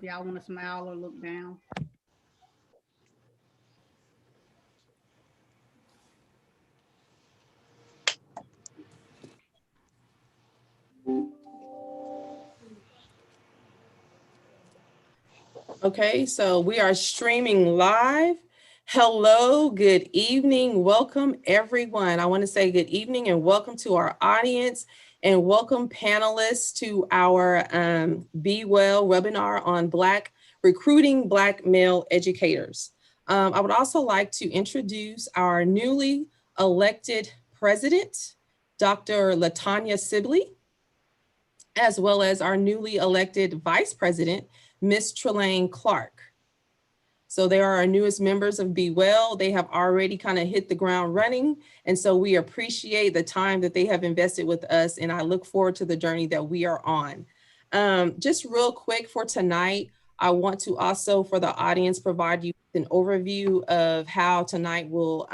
Y'all want to smile or look down? Okay, so we are streaming live. Hello, good evening. Welcome, everyone. I want to say good evening and welcome to our audience and welcome panelists to our BWEL webinar on recruiting Black male educators. I would also like to introduce our newly elected president, Dr. Latanya Sibley, as well as our newly elected vice president, Ms. Trelane Clark. So they are our newest members of BWEL. They have already kind of hit the ground running. And so we appreciate the time that they have invested with us. And I look forward to the journey that we are on. Just real quick for tonight, I want to also, for the audience, provide you an overview of how tonight will,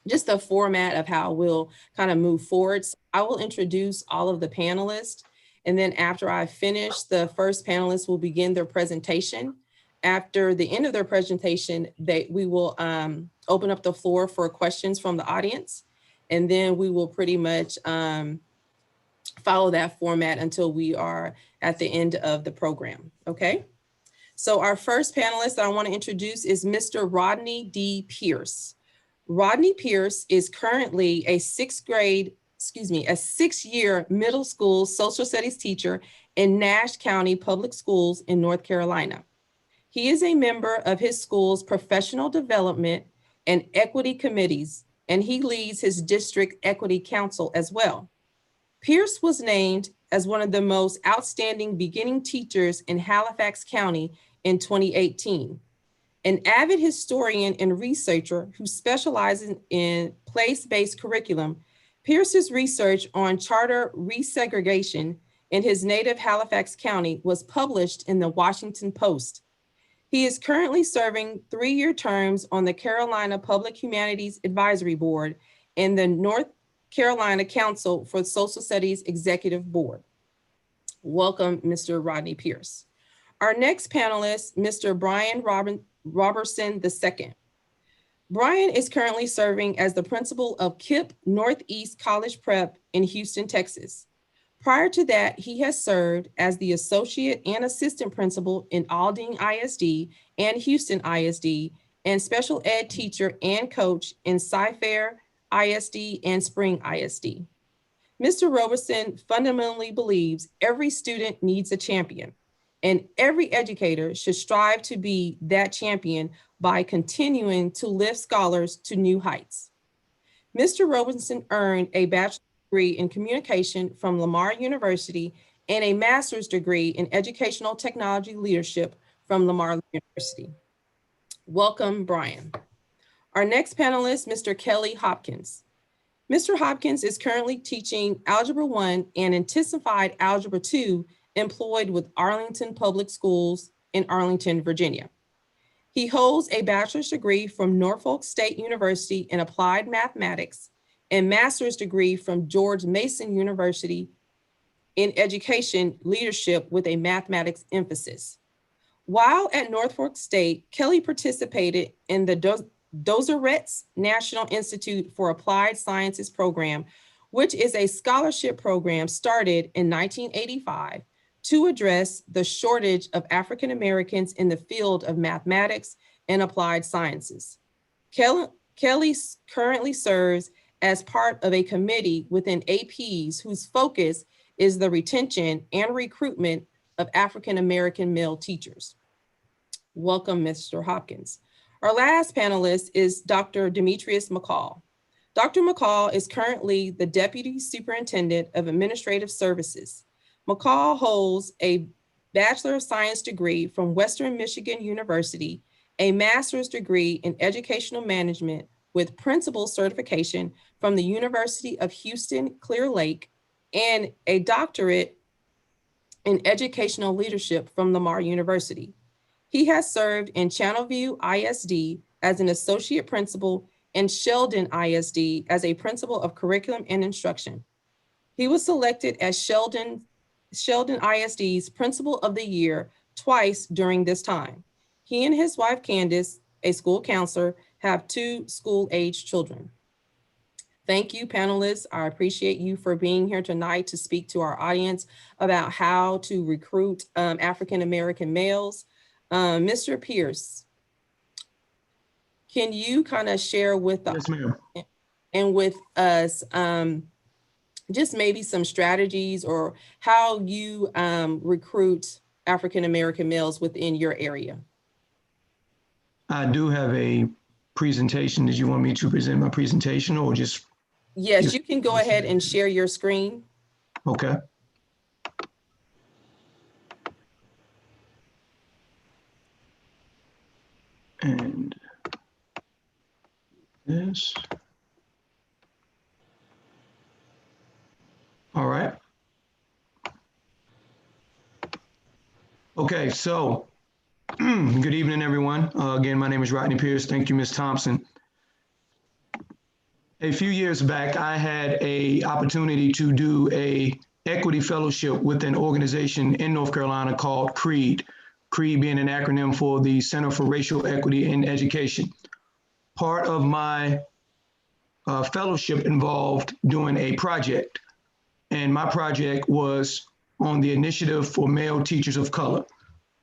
just the format of how we'll kind of move forward. So I will introduce all of the panelists. And then after I finish, the first panelist will begin their presentation. After the end of their presentation, we will open up the floor for questions from the audience. And then we will pretty much follow that format until we are at the end of the program, okay? So our first panelist that I want to introduce is Mr. Rodney D. Pierce. Rodney Pierce is currently a six-year middle school social studies teacher in Nash County Public Schools in North Carolina. He is a member of his school's professional development and equity committees, and he leads his district equity council as well. Pierce was named as one of the most outstanding beginning teachers in Halifax County in 2018. An avid historian and researcher who specializes in place-based curriculum, Pierce's research on charter resegregation in his native Halifax County was published in the Washington Post. He is currently serving 3-year terms on the Carolina Public Humanities Advisory Board and the North Carolina Council for Social Studies Executive Board. Welcome, Mr. Rodney Pierce. Our next panelist, Mr. Brian Robertson II. Brian is currently serving as the principal of KIPP Northeast College Prep in Houston, Texas. Prior to that, he has served as the associate and assistant principal in Aldine ISD and Houston ISD, and special ed teacher and coach in Cy-Fair ISD and Spring ISD. Mr. Robertson fundamentally believes every student needs a champion, and every educator should strive to be that champion by continuing to lift scholars to new heights. Mr. Robertson earned a bachelor's degree in communication from Lamar University and a master's degree in educational technology leadership from Lamar University. Welcome, Brian. Our next panelist, Mr. Kelly Hopkins. Mr. Hopkins is currently teaching Algebra 1 and Intensified Algebra 2 employed with Arlington Public Schools in Arlington, Virginia. He holds a bachelor's degree from Norfolk State University in Applied Mathematics and master's degree from George Mason University in Education Leadership with a mathematics emphasis. While at Norfolk State, Kelly participated in the Dozeret's National Institute for Applied Sciences program, which is a scholarship program started in 1985 to address the shortage of African Americans in the field of mathematics and applied sciences. Kelly currently serves as part of a committee within APs whose focus is the retention and recruitment of African American male teachers. Welcome, Mr. Hopkins. Our last panelist is Dr. Demetrius McCall. Dr. McCall is currently the Deputy Superintendent of Administrative Services. McCall holds a Bachelor of Science degree from Western Michigan University, a master's degree in educational management with principal certification from the University of Houston Clear Lake, and a doctorate in educational leadership from Lamar University. He has served in Channelview ISD as an associate principal and Sheldon ISD as a principal of curriculum and instruction. He was selected as Sheldon ISD's Principal of the Year twice during this time. He and his wife, Candace, a school counselor, have 2 school-age children. Thank you, panelists. I appreciate you for being here tonight to speak to our audience about how to recruit African-American males. Mr. Pierce, can you kind of share with the Yes, ma'am. and with us just maybe some strategies or how you recruit African-American males within your area? I do have a presentation. Did you want me to present my presentation or just? Yes, you can go ahead and share your screen. Okay. And this. All right. Okay, so good evening, everyone. Again, my name is Rodney Pierce. Thank you, Ms. Thompson. A few years back, I had an opportunity to do a equity fellowship with an organization in North Carolina called CREED, CREED being an acronym for the Center for Racial Equity in Education. Part of my fellowship involved doing a project, and my project was on the initiative for male teachers of color,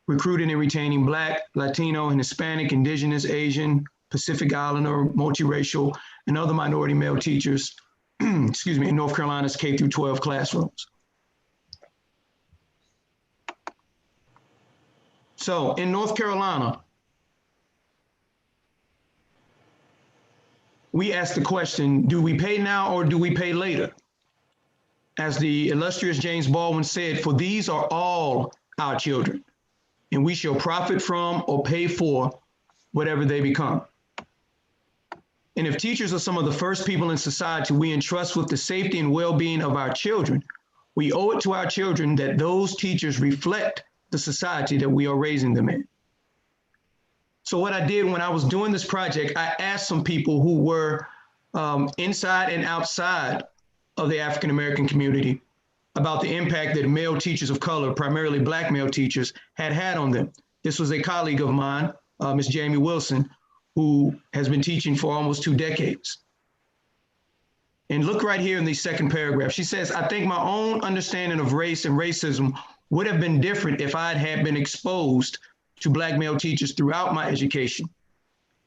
recruiting and retaining Black, Latino, and Hispanic, Indigenous, Asian, Pacific Islander, multiracial, and other minority male teachers, excuse me, in North Carolina's K through 12 classrooms. So in North Carolina, we asked the question, do we pay now or do we pay later? As the illustrious James Baldwin said, for these are all our children, and we shall profit from or pay for whatever they become. And if teachers are some of the first people in society we entrust with the safety and well-being of our children, we owe it to our children that those teachers reflect the society that we are raising them in. So what I did when I was doing this project, I asked some people who were inside and outside of the African-American community about the impact that male teachers of color, primarily Black male teachers, had on them. This was a colleague of mine, Ms. Jamie Wilson, who has been teaching for almost 2 decades. And look right here in the second paragraph. She says, I think my own understanding of race and racism would have been different if I had been exposed to Black male teachers throughout my education.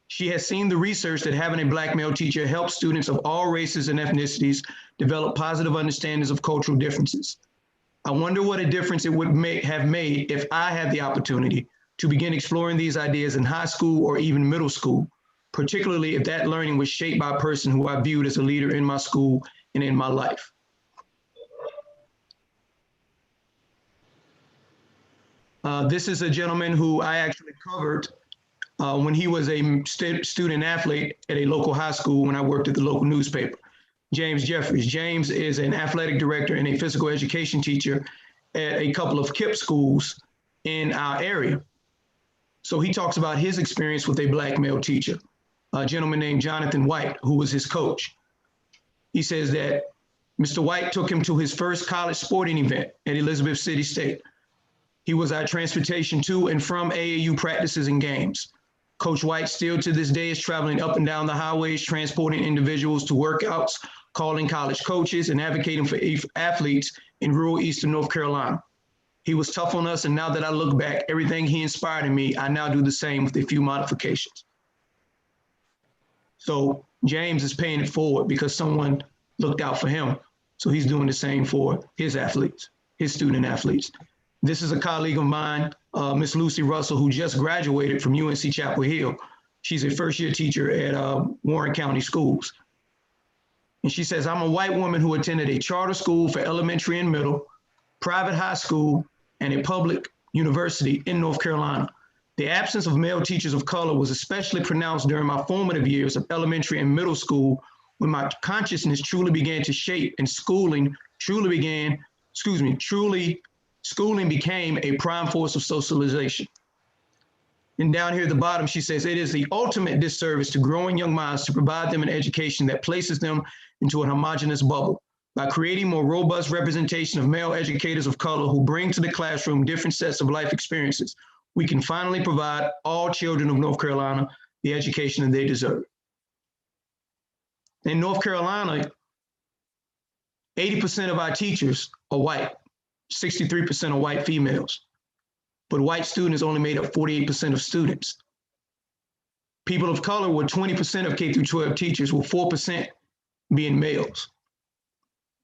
She has seen the research that having a Black male teacher helps students of all races and ethnicities develop positive understandings of cultural differences. I wonder what a difference it would have made if I had the opportunity to begin exploring these ideas in high school or even middle school, particularly if that learning was shaped by a person who I viewed as a leader in my school and in my life. This is a gentleman who I actually covered when he was a student athlete at a local high school when I worked at the local newspaper. James Jeffries. James is an athletic director and a physical education teacher at a couple of KIPP schools in our area. So he talks about his experience with a Black male teacher, a gentleman named Jonathan White, who was his coach. He says that Mr. White took him to his first college sporting event at Elizabeth City State. He was our transportation to and from AAU practices and games. Coach White still to this day is traveling up and down the highways, transporting individuals to workouts, calling college coaches, and advocating for athletes in rural Eastern North Carolina. He was tough on us, and now that I look back, everything he inspired in me, I now do the same with a few modifications. So James is paying it forward because someone looked out for him. So he's doing the same for his athletes, his student athletes. This is a colleague of mine, Miss Lucy Russell, who just graduated from UNC Chapel Hill. She's a first-year teacher at Warren County Schools. And she says, I'm a white woman who attended a charter school for elementary and middle, private high school, and a public university in North Carolina. The absence of male teachers of color was especially pronounced during my formative years of elementary and middle school, when my consciousness truly began to shape and schooling became a prime force of socialization. And down here at the bottom, she says, it is the ultimate disservice to growing young minds to provide them an education that places them into a homogeneous bubble, By creating more robust representation of male educators of color who bring to the classroom different sets of life experiences, we can finally provide all children of North Carolina the education that they deserve. In North Carolina, 80% of our teachers are white, 63% are white females, but white students only made up 48% of students. People of color were 20% of K through 12 teachers, with 4% being males.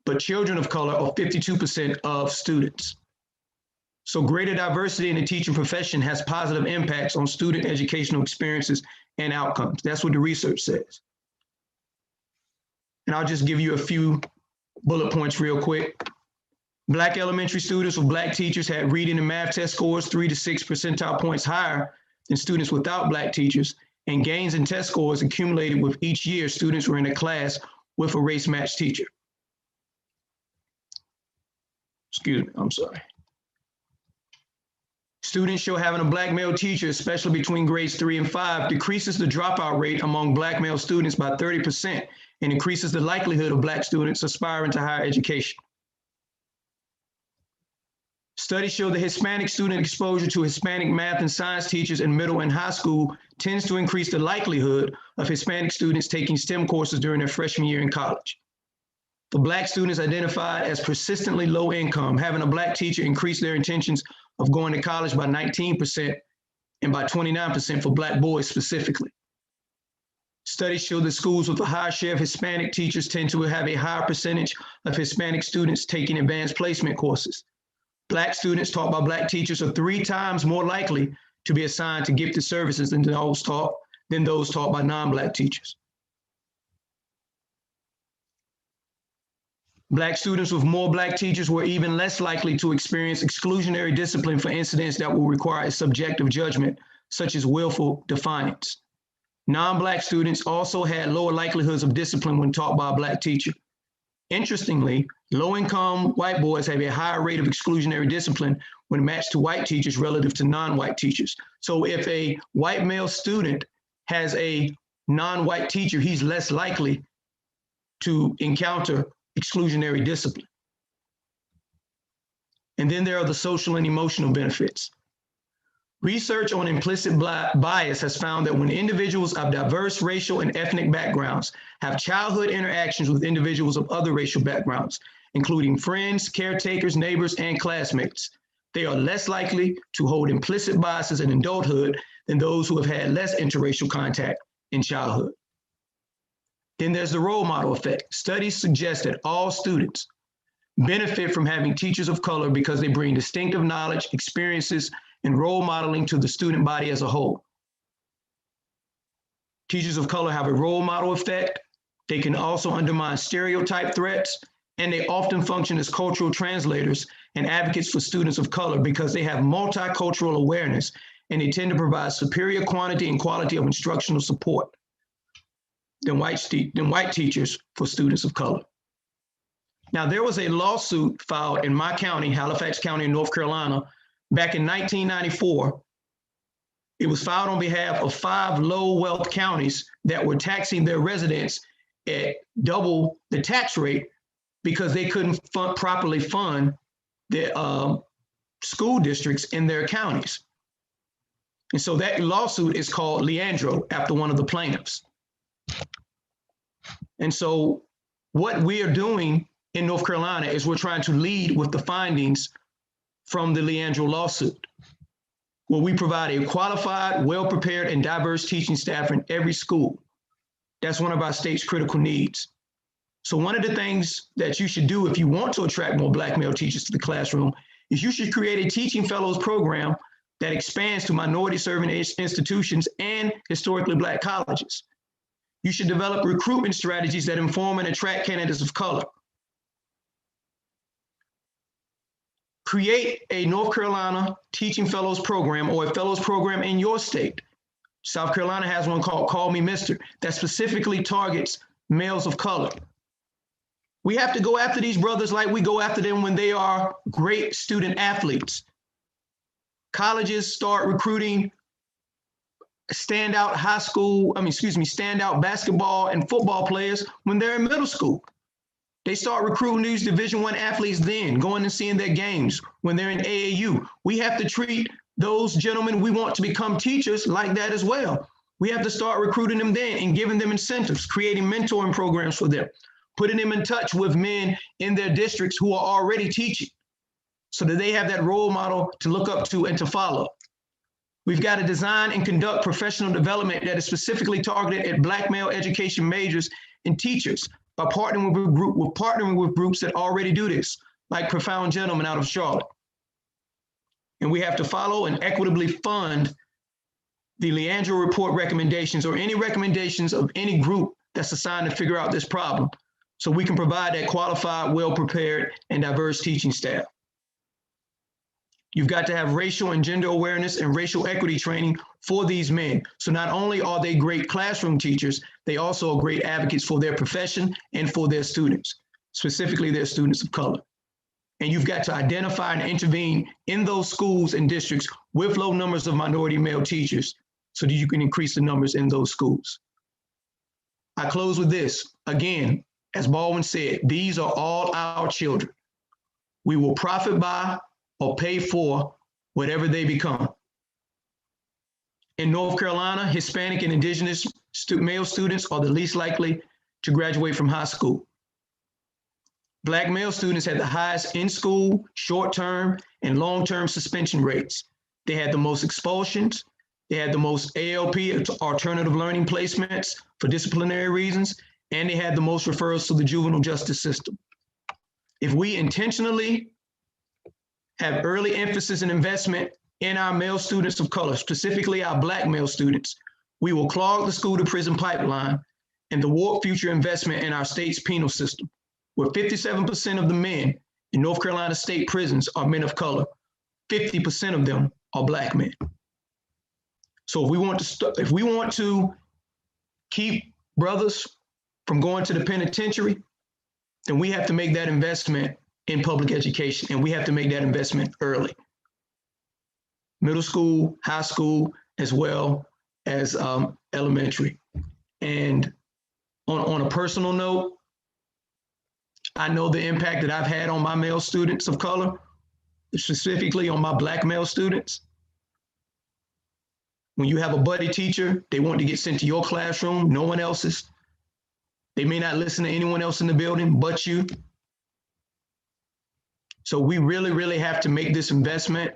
But children of color are 52% of students. So greater diversity in the teaching profession has positive impacts on student educational experiences and outcomes. That's what the research says. And I'll just give you a few bullet points real quick. Black elementary students with Black teachers had reading and math test scores 3 to 6 percentile points higher than students without Black teachers, and gains in test scores accumulated with each year students were in a class with a race-matched teacher. Excuse me, I'm sorry. Students show having a Black male teacher, especially between grades 3 and 5, decreases the dropout rate among Black male students by 30% and increases the likelihood of Black students aspiring to higher education. Studies show that Hispanic student exposure to Hispanic math and science teachers in middle and high school tends to increase the likelihood of Hispanic students taking STEM courses during their freshman year in college. For Black students identified as persistently low income, having a Black teacher increased their intentions of going to college by 19% and by 29% for Black boys specifically. Studies show that schools with a higher share of Hispanic teachers tend to have a higher percentage of Hispanic students taking advanced placement courses. Black students taught by Black teachers are 3 times more likely to be assigned to gifted services than those taught by non-Black teachers. Black students with more Black teachers were even less likely to experience exclusionary discipline for incidents that will require a subjective judgment, such as willful defiance. Non-Black students also had lower likelihoods of discipline when taught by a Black teacher. Interestingly, low-income white boys have a higher rate of exclusionary discipline when matched to white teachers relative to non-white teachers. So if a white male student has a non-white teacher, he's less likely to encounter exclusionary discipline. And then there are the social and emotional benefits. Research on implicit bias has found that when individuals of diverse racial and ethnic backgrounds have childhood interactions with individuals of other racial backgrounds, including friends, caretakers, neighbors, and classmates, they are less likely to hold implicit biases in adulthood than those who have had less interracial contact in childhood. Then there's the role model effect. Studies suggest that all students benefit from having teachers of color because they bring distinctive knowledge, experiences, and role modeling to the student body as a whole. Teachers of color have a role model effect. They can also undermine stereotype threats, and they often function as cultural translators and advocates for students of color because they have multicultural awareness, and they tend to provide superior quantity and quality of instructional support than white teachers for students of color. Now, there was a lawsuit filed in my county, Halifax County in North Carolina, back in 1994. It was filed on behalf of 5 low-wealth counties that were taxing their residents at double the tax rate because they couldn't properly fund their school districts in their counties. And so that lawsuit is called Leandro, after one of the plaintiffs. And so what we are doing in North Carolina is we're trying to lead with the findings from the Leandro lawsuit, where we provide a qualified, well-prepared, and diverse teaching staff in every school. That's one of our state's critical needs. So one of the things that you should do if you want to attract more Black male teachers to the classroom is you should create a teaching fellows program that expands to minority-serving institutions and historically Black colleges. You should develop recruitment strategies that inform and attract candidates of color. Create a North Carolina Teaching Fellows program or a fellows program in your state. South Carolina has one called Call Me Mister that specifically targets males of color. We have to go after these brothers like we go after them when they are great student athletes. Colleges start recruiting standout basketball and football players when they're in middle school. They start recruiting these Division I athletes then, going and seeing their games when they're in AAU. We have to treat those gentlemen we want to become teachers like that as well. We have to start recruiting them then and giving them incentives, creating mentoring programs for them, putting them in touch with men in their districts who are already teaching so that they have that role model to look up to and to follow. We've got to design and conduct professional development that is specifically targeted at Black male education majors and teachers by partnering with groups that already do this, like Profound Gentlemen out of Charlotte. And we have to follow and equitably fund the Leandro Report recommendations or any recommendations of any group that's assigned to figure out this problem so we can provide that qualified, well-prepared, and diverse teaching staff. You've got to have racial and gender awareness and racial equity training for these men. So not only are they great classroom teachers, they also are great advocates for their profession and for their students, specifically their students of color. And you've got to identify and intervene in those schools and districts with low numbers of minority male teachers so that you can increase the numbers in those schools. I close with this. Again, as Baldwin said, these are all our children. We will profit by or pay for whatever they become. In North Carolina, Hispanic and indigenous male students are the least likely to graduate from high school. Black male students had the highest in-school, short-term, and long-term suspension rates. They had the most expulsions. They had the most ALP, alternative learning placements for disciplinary reasons, and they had the most referrals to the juvenile justice system. If we intentionally have early emphasis and investment in our male students of color, specifically our Black male students, we will clog the school to prison pipeline and thwart future investment in our state's penal system, where 57% of the men in North Carolina state prisons are men of color. 50% of them are Black men. So if we want to keep brothers from going to the penitentiary, then we have to make that investment in public education, and we have to make that investment early. Middle school, high school, as well as elementary. And on a personal note, I know the impact that I've had on my male students of color, specifically on my Black male students. When you have a buddy teacher, they want to get sent to your classroom, no one else's. They may not listen to anyone else in the building but you. So we really, really have to make this investment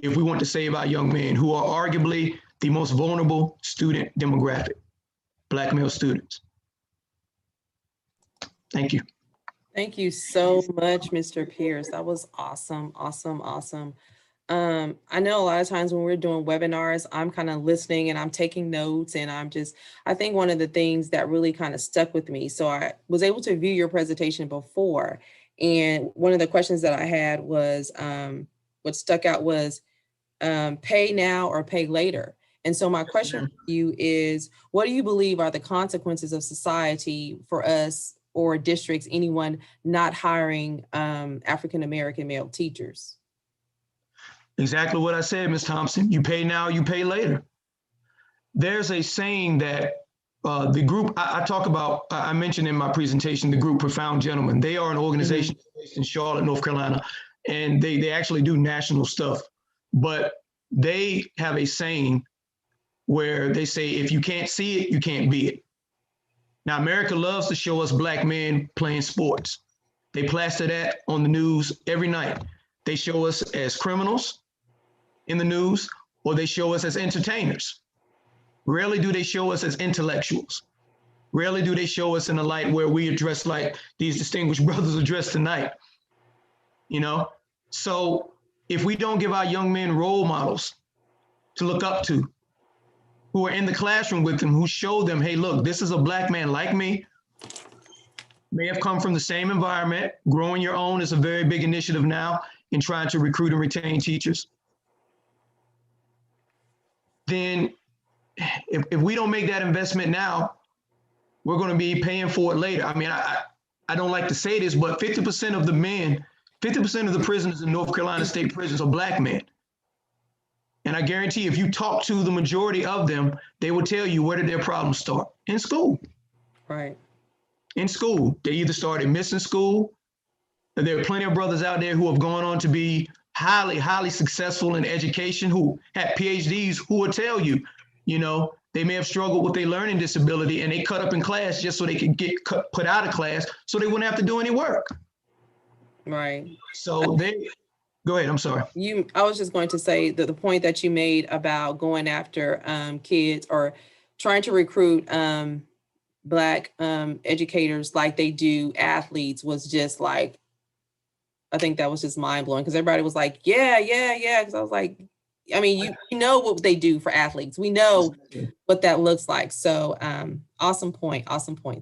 if we want to save our young men who are arguably the most vulnerable student demographic, Black male students. Thank you. Thank you so much, Mr. Pierce. That was awesome, awesome, awesome. I know a lot of times when we're doing webinars, I'm kind of listening and I'm taking notes, and I think one of the things that really kind of stuck with me, so I was able to view your presentation before, and one of the questions that I had was, what stuck out was pay now or pay later. And so my question for you is, what do you believe are the consequences of society for us or districts, anyone not hiring African-American male teachers? Exactly what I said, Ms. Thompson. You pay now, you pay later. There's a saying that the group I mentioned in my presentation, the group Profound Gentlemen. They are an organization based in Charlotte, North Carolina, and they actually do national stuff. But they have a saying where they say, if you can't see it, you can't be it. Now, America loves to show us Black men playing sports. They plaster that on the news every night. They show us as criminals in the news, or they show us as entertainers. Rarely do they show us as intellectuals. Rarely do they show us in a light where we are dressed like these distinguished brothers are dressed tonight. You know, so if we don't give our young men role models to look up to, who are in the classroom with them, who show them, hey, look, this is a Black man like me, may have come from the same environment. Growing your own is a very big initiative now in trying to recruit and retain teachers. Then if we don't make that investment now, we're going to be paying for it later. I mean, I don't like to say this, but 50% of the men, 50% of the prisoners in North Carolina state prisons are Black men. And I guarantee if you talk to the majority of them, they will tell you where did their problems start? In school. Right. in school. They either started missing school, and there are plenty of brothers out there who have gone on to be highly, highly successful in education, who had PhDs, who will tell you, they may have struggled with their learning disability and they cut up in class just so they could get put out of class so they wouldn't have to do any work. Right. So go ahead, I'm sorry. I was just going to say that the point that you made about going after kids or trying to recruit Black educators like they do athletes was just like, I think that was just mind blowing, because everybody was like, yeah. Because I was like, I mean, you know what they do for athletes. We know what that looks like. So awesome point.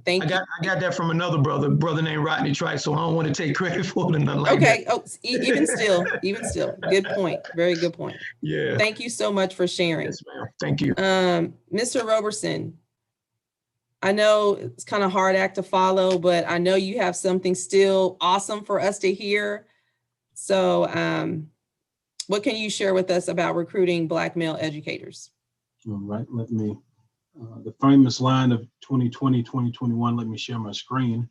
Thank you. I got that from another brother named Rodney Trice, so I don't want to take credit for it and nothing like okay. that. Oh, even still, good point. Very good point. Yeah. Thank you so much for sharing. Yes, ma'am. Thank you. Mr. Roberson, I know it's kind of hard act to follow, but I know you have something still awesome for us to hear. So what can you share with us about recruiting Black male educators? All right, let me, the famous line of 2020, 2021, let me share my screen.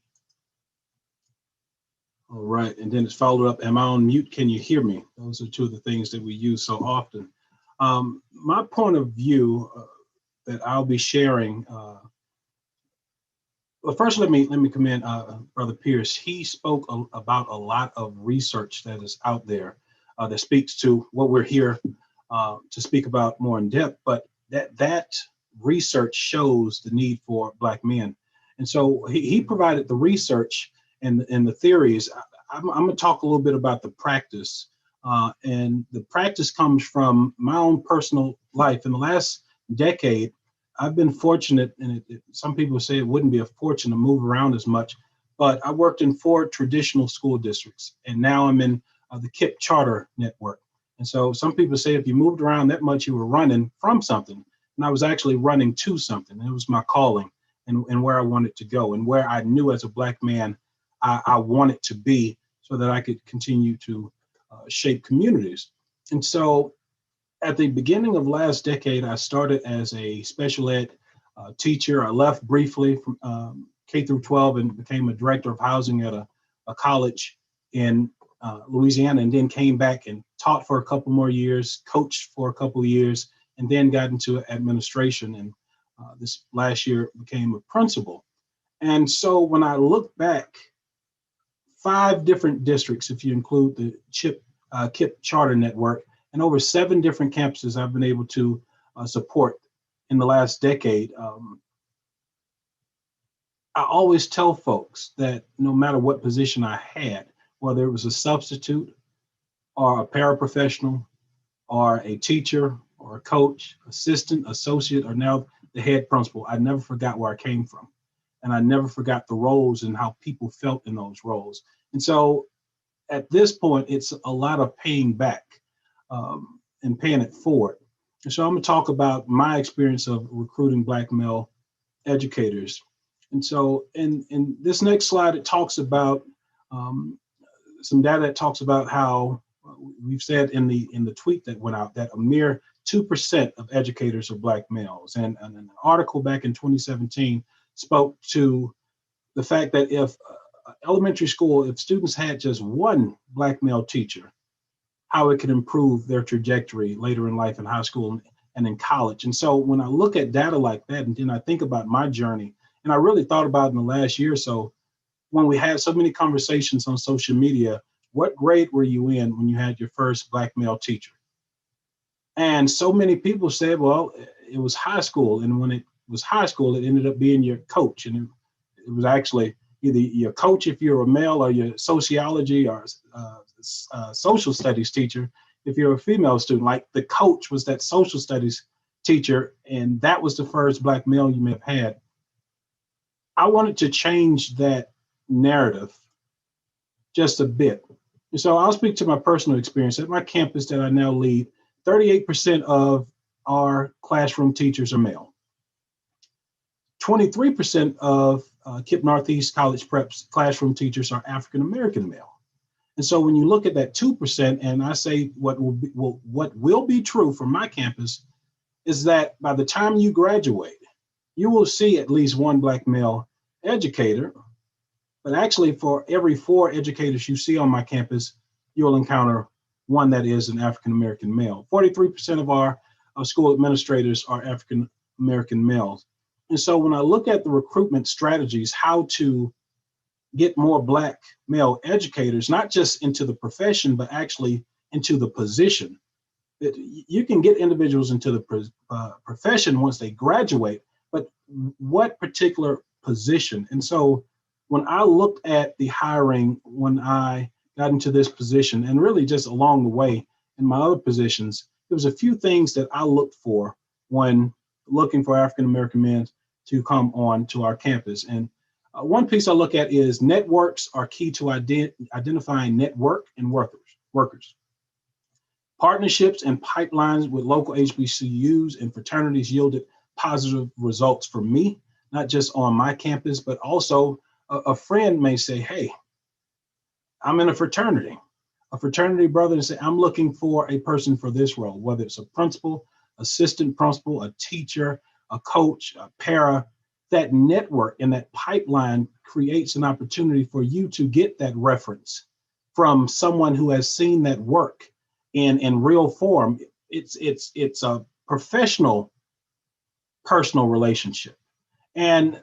All right, and then it's followed up, am I on mute? Can you hear me? Those are two of the things that we use so often. My point of view that I'll be sharing, well, first let me commend Brother Pierce. He spoke about a lot of research that is out there that speaks to what we're here to speak about more in depth, but that research shows the need for Black men. And so he provided the research and the theories. I'm gonna talk a little bit about the practice. And the practice comes from my own personal life. In the last decade, I've been fortunate, and some people say it wouldn't be a fortune to move around as much, but I worked in 4 traditional school districts, and now I'm in the KIPP charter network. And so some people say if you moved around that much, you were running from something. And I was actually running to something. It was my calling and where I wanted to go and where I knew as a Black man I wanted to be so that I could continue to shape communities. And so at the beginning of last decade, I started as a special ed teacher. I left briefly from K through 12 and became a director of housing at a college in Louisiana, and then came back and taught for a couple more years, coached for a couple of years, and then got into administration. And this last year became a principal. And so when I look back, 5 different districts, if you include the KIPP charter network, and over 7 different campuses I've been able to support in the last decade. I always tell folks that no matter what position I had, whether it was a substitute or a paraprofessional or a teacher or a coach, assistant, associate, or now the head principal, I never forgot where I came from. And I never forgot the roles and how people felt in those roles. And so at this point, it's a lot of paying back and paying it forward. And so I'm gonna talk about my experience of recruiting Black male educators. And so in this next slide, it talks about some data that talks about how we've said in the tweet that went out that a mere 2% of educators are Black males. And an article back in 2017 spoke to the fact that if elementary school, if students had just one Black male teacher, how it could improve their trajectory later in life in high school and in college. And so when I look at data like that, and then I think about my journey, and I really thought about in the last year or so, when we had so many conversations on social media, what grade were you in when you had your first Black male teacher? And so many people said, well, it was high school. And when it was high school, it ended up being your coach. And it was actually either your coach if you're a male, or your sociology or social studies teacher if you're a female student. Like the coach was that social studies teacher, and that was the first Black male you may have had. I wanted to change that narrative just a bit. And so I'll speak to my personal experience. At my campus that I now lead, 38% of our classroom teachers are male. 23% of KIPP Northeast College Prep's classroom teachers are African-American male. And so when you look at that 2%, and I say what will be true for my campus is that by the time you graduate, you will see at least one Black male educator But actually, for every 4 educators you see on my campus, you'll encounter one that is an African-American male. 43% of our school administrators are African-American males. And so when I look at the recruitment strategies, how to get more Black male educators, not just into the profession, but actually into the position. You can get individuals into the profession once they graduate, but what particular position? And so when I looked at the hiring, when I got into this position, and really just along the way in my other positions, there was a few things that I looked for when looking for African-American men to come on to our campus. And one piece I look at is networks are key to identifying network and workers. Partnerships and pipelines with local HBCUs and fraternities yielded positive results for me, not just on my campus, but also a friend may say, hey, I'm in a fraternity brother, and say, I'm looking for a person for this role, whether it's a principal, assistant principal, a teacher, a coach, a para. That network and that pipeline creates an opportunity for you to get that reference from someone who has seen that work in real form. It's a professional, personal relationship. And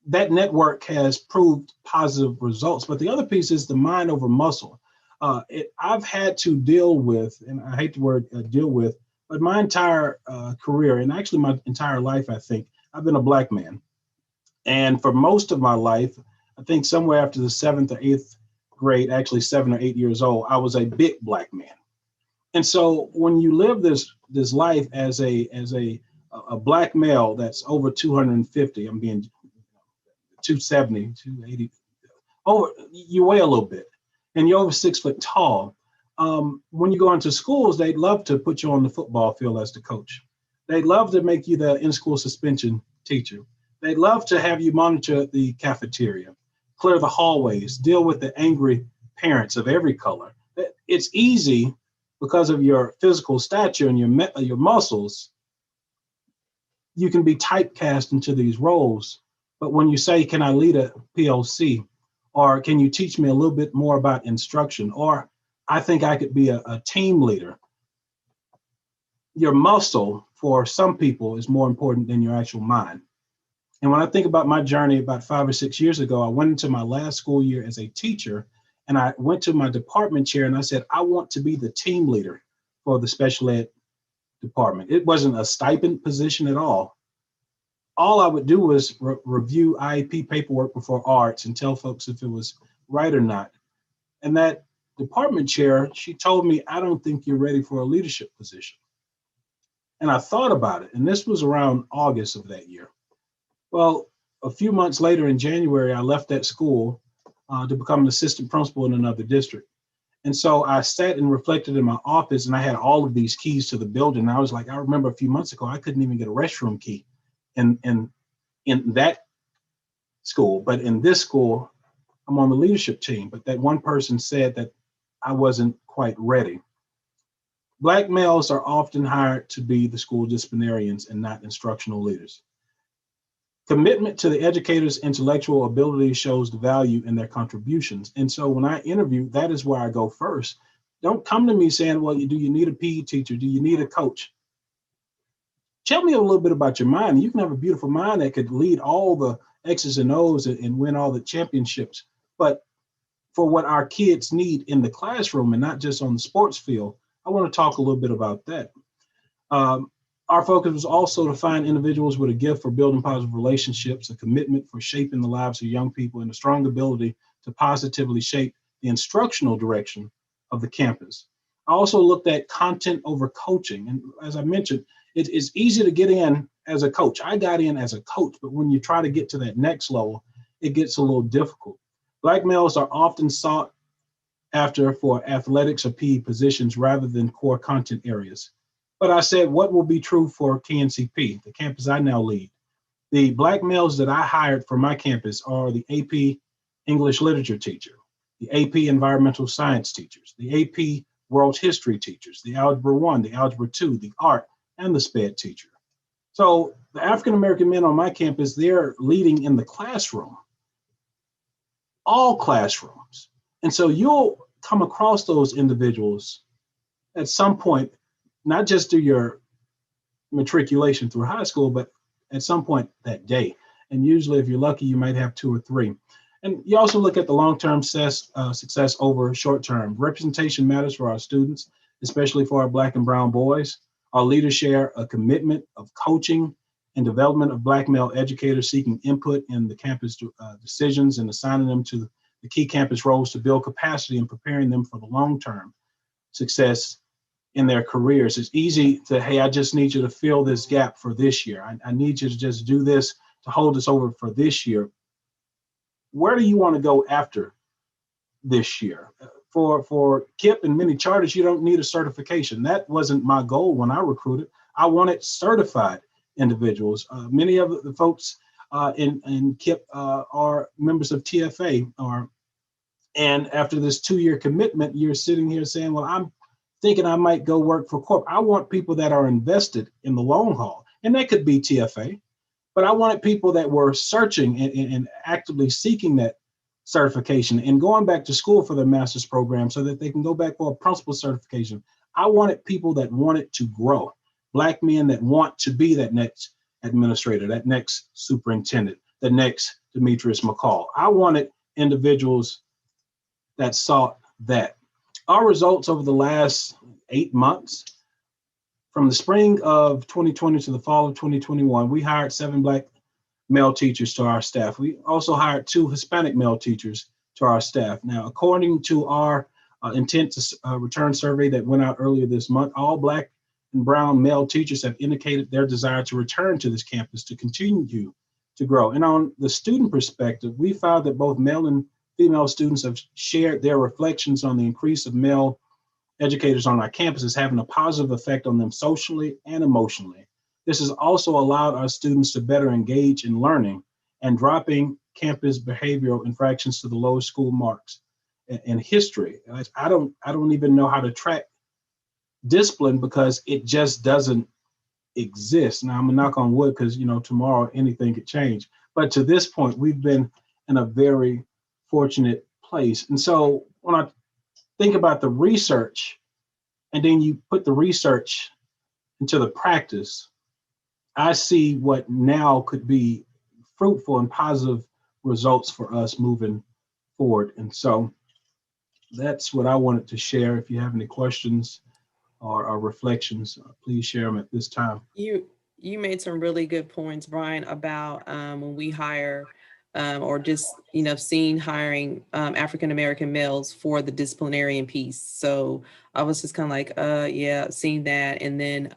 that network has proved positive results. But the other piece is the mind over muscle. I've had to deal with, and I hate the word deal with, but my entire career, and actually my entire life, I think, I've been a Black man. And for most of my life, I think somewhere after the 7th or 8th grade, actually 7 or 8 years old, I was a big Black man. And so when you live this life as a Black male that's over 250, I'm being 270, 280, over, you weigh a little bit, and you're over 6 foot tall. When you go into schools, they'd love to put you on the football field as the coach. They'd love to make you the in-school suspension teacher. They'd love to have you monitor the cafeteria, clear the hallways, deal with the angry parents of every color. It's easy because of your physical stature and your muscles. You can be typecast into these roles. But when you say, can I lead a PLC? Or can you teach me a little bit more about instruction? Or I think I could be a team leader. Your muscle for some people is more important than your actual mind. And when I think about my journey about 5 or 6 years ago, I went into my last school year as a teacher, and I went to my department chair and I said, I want to be the team leader for the special ed department. It wasn't a stipend position at all. All I would do was review IEP paperwork before arts and tell folks if it was right or not. And that department chair, she told me, I don't think you're ready for a leadership position. And I thought about it, and this was around August of that year. Well, a few months later in January, I left that school to become an assistant principal in another district. And so I sat and reflected in my office, and I had all of these keys to the building. And I was like, I remember a few months ago, I couldn't even get a restroom key in that school. But in this school, I'm on the leadership team. But that one person said that I wasn't quite ready. Black males are often hired to be the school disciplinarians and not instructional leaders. Commitment to the educator's intellectual ability shows the value in their contributions. And so when I interview, that is where I go first. Don't come to me saying, well, do you need a PE teacher? Do you need a coach? Tell me a little bit about your mind. You can have a beautiful mind that could lead all the X's and O's and win all the championships. But for what our kids need in the classroom and not just on the sports field, I want to talk a little bit about that. Our focus was also to find individuals with a gift for building positive relationships, a commitment for shaping the lives of young people, and a strong ability to positively shape the instructional direction of the campus. I also looked at content over coaching. And as I mentioned, it's easy to get in as a coach. I got in as a coach, but when you try to get to that next level, it gets a little difficult. Black males are often sought after for athletics or PE positions rather than core content areas. But I said, what will be true for KNCP, the campus I now lead? The Black males that I hired for my campus are the AP English literature teacher, the AP environmental science teachers, the AP world history teachers, the Algebra 1, the Algebra 2, the art, and the SPED teacher. So the African-American men on my campus, they're leading in the classroom. all classrooms. And so you'll come across those individuals at some point, not just through your matriculation through high school, but at some point that day. And usually, if you're lucky, you might have 2 or 3. And you also look at the long-term success over short-term. Representation matters for our students, especially for our Black and brown boys. Our leaders share a commitment of coaching and development of Black male educators seeking input in the campus decisions and assigning them to the key campus roles to build capacity and preparing them for the long-term success in their careers. It's easy to, hey, I just need you to fill this gap for this year. I need you to just do this to hold us over for this year. Where do you want to go after this year? For KIPP and many charters, you don't need a certification. That wasn't my goal when I recruited. I wanted certified individuals. Many of the folks in KIPP are members of TFA, and after this 2-year commitment, you're sitting here saying, well, I'm thinking I might go work for Corp. I want people that are invested in the long haul, and that could be TFA, but I wanted people that were searching and actively seeking that certification and going back to school for their master's program so that they can go back for a principal certification. I wanted people that wanted to grow, Black men that want to be that next administrator, that next superintendent, the next Demetrius McCall. I wanted individuals that sought that. Our results over the last 8 months, from the spring of 2020 to the fall of 2021, we hired 7 Black male teachers to our staff. We also hired 2 Hispanic male teachers to our staff. Now, according to our intent to return survey that went out earlier this month, all Black and brown male teachers have indicated their desire to return to this campus to continue to grow. And on the student perspective, we found that both male and female students have shared their reflections on the increase of male educators on our campuses having a positive effect on them socially and emotionally. This has also allowed our students to better engage in learning and dropping campus behavioral infractions to the lowest school marks in history. I don't even know how to track discipline because it just doesn't exist. Now I'm gonna knock on wood because tomorrow anything could change. But to this point, we've been in a very fortunate place. And so when I think about the research, and then you put the research into the practice, I see what now could be fruitful and positive results for us moving forward. And so that's what I wanted to share. If you have any questions or reflections, please share them at this time. You made some really good points, Brian, about when we hire or just seeing hiring African-American males for the disciplinarian piece. So I was just kind of like, yeah, seeing that. And then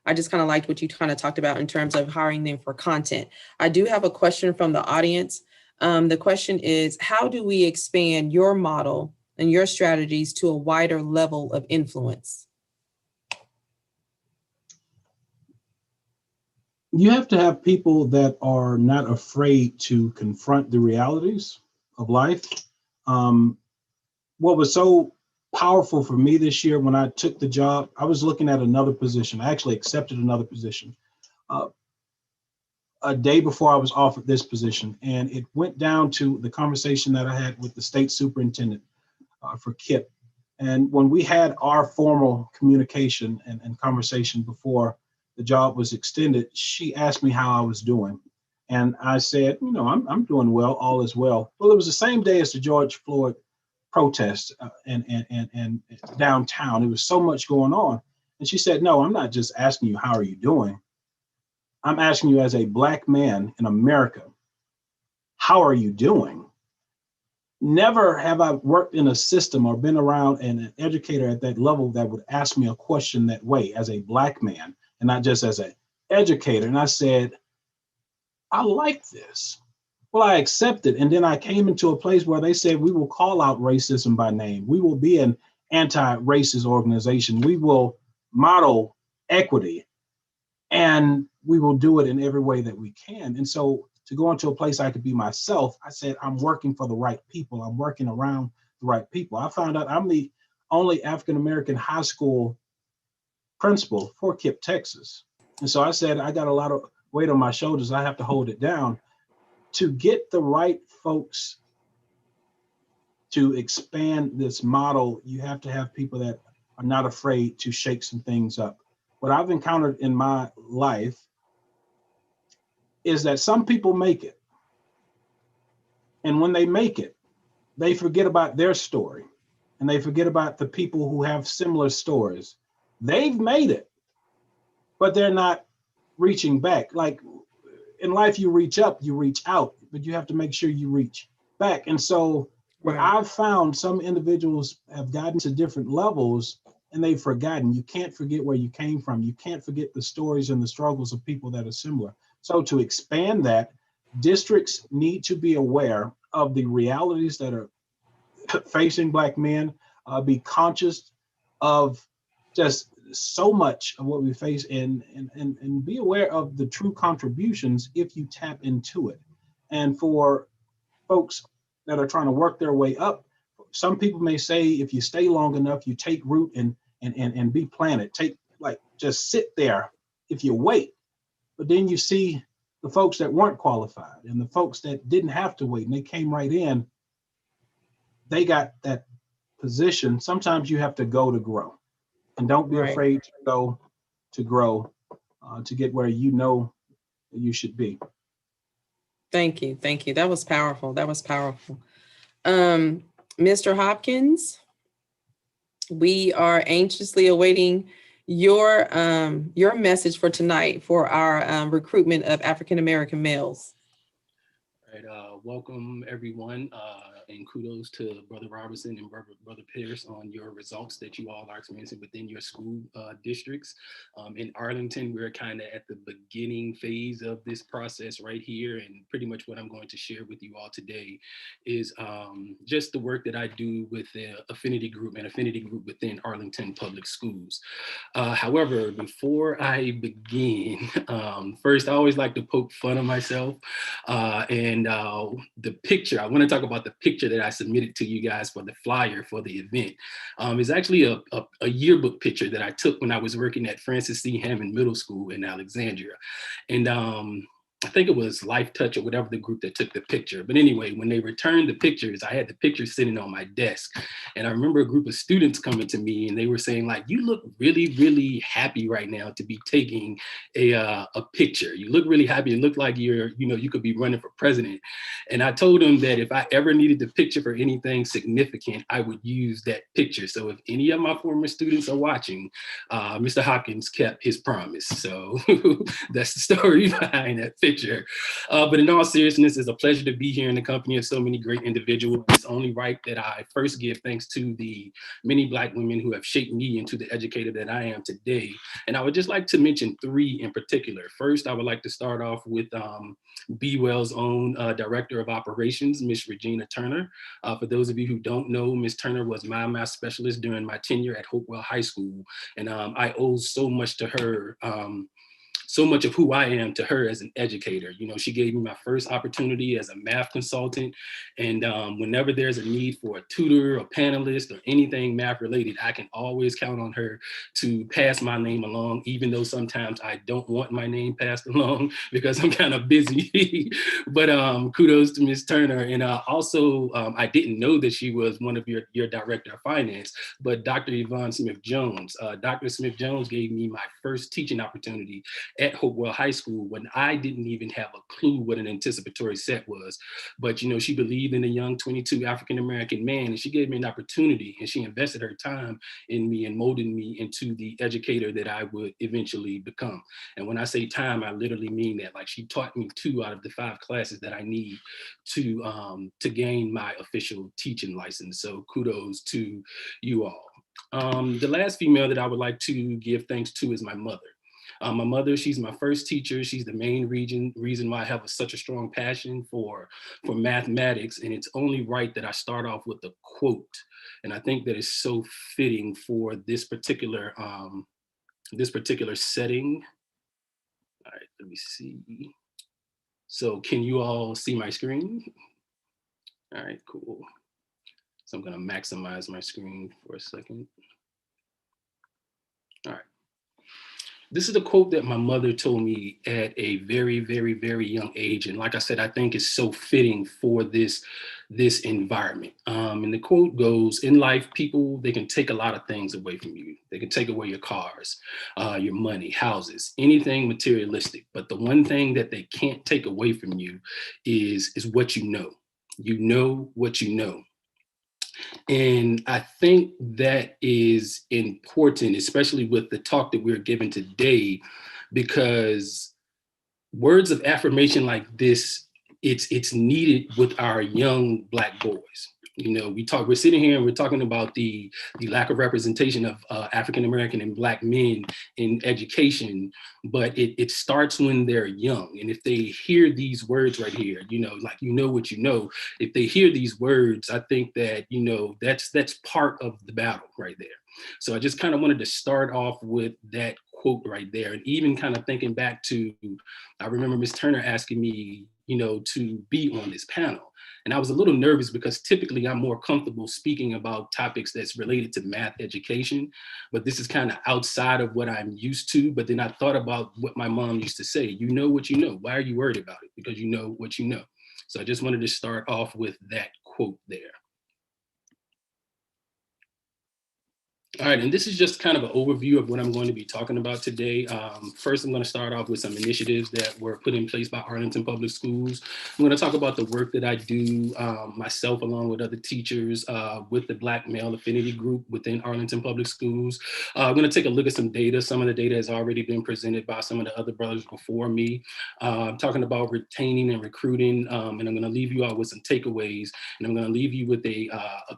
I just kind of liked what you kind of talked about in terms of hiring them for content. I do have a question from the audience. The question is, how do we expand your model and your strategies to a wider level of influence? You have to have people that are not afraid to confront the realities of life. What was so powerful for me this year when I took the job, I was looking at another position. I actually accepted another position a day before I was offered this position. And it went down to the conversation that I had with the state superintendent for KIPP. And when we had our formal communication and conversation before the job was extended, she asked me how I was doing. And I said, I'm doing well, all is well. Well, it was the same day as the George Floyd protest and downtown. There was so much going on. And she said, no, I'm not just asking you, how are you doing? I'm asking you as a Black man in America, how are you doing? Never have I worked in a system or been around an educator at that level that would ask me a question that way as a Black man and not just as an educator. And I said, I like this. Well, I accepted. And then I came into a place where they said, we will call out racism by name. We will be an anti-racist organization. We will model equity and we will do it in every way that we can. And so to go into a place I could be myself, I said, I'm working for the right people. I'm working around the right people. I found out I'm the only African-American high school principal for KIPP, Texas. And so I said, I got a lot of weight on my shoulders. I have to hold it down to get the right folks to expand this model, you have to have people that are not afraid to shake some things up. What I've encountered in my life is that some people make it. And when they make it, they forget about their story and they forget about the people who have similar stories. They've made it, but they're not reaching back. Like in life, you reach up, you reach out, but you have to make sure you reach back. And so what Right. I've found, some individuals have gotten to different levels and they've forgotten. You can't forget where you came from. You can't forget the stories and the struggles of people that are similar. So to expand that, districts need to be aware of the realities that are facing Black men, be conscious of just so much of what we face, and be aware of the true contributions if you tap into it. And for folks that are trying to work their way up, some people may say if you stay long enough, you take root and be planted. Just sit there if you wait. But then you see the folks that weren't qualified and the folks that didn't have to wait and they came right in, they got that position. Sometimes you have to go to grow, and don't be Right. afraid to go to grow, to get where you know you should be. Thank you. Thank you. That was powerful. That was powerful. Mr. Hopkins, we are anxiously awaiting your message for tonight for our recruitment of African American males. Right, welcome everyone, and kudos to Brother Robertson and Brother Pierce on your results that you all are experiencing within your school districts. In Arlington, we're kind of at the beginning phase of this process right here, and pretty much what I'm going to share with you all today is just the work that I do with the affinity group within Arlington Public Schools. However, before I begin, first I always like to poke fun of myself, and the picture, I want to talk about the picture that I submitted to you guys for the flyer for the event. Is actually a yearbook picture that I took when I was working at Francis C. Hammond Middle School in Alexandria. And I think it was Life Touch or whatever the group that took the picture. But anyway, when they returned the pictures, I had the picture sitting on my desk. And I remember a group of students coming to me and they were saying like, you look really, really happy right now to be taking a picture. You look really happy. You look like you could be running for president. And I told them that if I ever needed the picture for anything significant, I would use that picture. So if any of my former students are watching, Mr. Hopkins kept his promise. So that's the story behind that picture. But in all seriousness, it's a pleasure to be here in the company of so many great individuals. It's only right that I first give thanks to the many Black women who have shaped me into the educator that I am today. And I would just like to mention three in particular. First, I would like to start off with BWEL's own Director of Operations, Miss Regina Turner. For those of you who don't know, Miss Turner was my math specialist during my tenure at Hopewell High School. And I owe so much to her, so much of who I am to her as an educator. You know, she gave me my first opportunity as a math consultant. And whenever there's a need for a tutor, a panelist, or anything math related, I can always count on her to pass my name along, even though sometimes I don't want my name passed along because I'm kind of busy. But kudos to Ms. Turner. And also, I didn't know that she was one of your director of finance, but Dr. Yvonne Smith-Jones. Dr. Smith-Jones gave me my first teaching opportunity at Hopewell High School when I didn't even have a clue what an anticipatory set was. But, you know, she believed in a young 22 African-American man, and she gave me an opportunity, and she invested her time in me and molded me into the educator that I would eventually become. And when I say time, I literally mean that. Like, she taught me 2 out of the 5 classes that I need to gain my official teaching license. So kudos to you all. The last female that I would like to give thanks to is my mother. My mother, she's my first teacher. She's the main reason why I have such a strong passion for mathematics. And it's only right that I start off with a quote. And I think that is so fitting for this particular setting. All right, let me see. So can you all see my screen? All right, cool. So I'm gonna maximize my screen for a second. All right. This is a quote that my mother told me at a very, very, very young age. And like I said, I think it's so fitting for this environment. And the quote goes, in life, people, they can take a lot of things away from you. They can take away your cars, your money, houses, anything materialistic. But the one thing that they can't take away from you is what you know. You know what you know. And I think that is important, especially with the talk that we're giving today, because words of affirmation like this, it's needed with our young Black boys. You know, we're sitting here and we're talking about the lack of representation of African American and Black men in education, but it starts when they're young. And if they hear these words right here, you know, like, you know what you know, if they hear these words, I think that, you know, that's part of the battle right there. So I just kind of wanted to start off with that quote right there, and even kind of thinking back to, I remember Ms. Turner asking me, you know, to be on this panel. And I was a little nervous because typically I'm more comfortable speaking about topics that's related to math education, but this is kind of outside of what I'm used to. But then I thought about what my mom used to say, you know what you know. Why are you worried about it? Because you know what you know. So I just wanted to start off with that quote there. All right, and this is just kind of an overview of what I'm going to be talking about today. First, I'm going to start off with some initiatives that were put in place by Arlington Public Schools. I'm going to talk about the work that I do myself, along with other teachers, with the Black Male Affinity Group within Arlington Public Schools. I'm going to take a look at some data. Some of the data has already been presented by some of the other brothers before me. I'm talking about retaining and recruiting, and I'm going to leave you all with some takeaways. And I'm going to leave you with a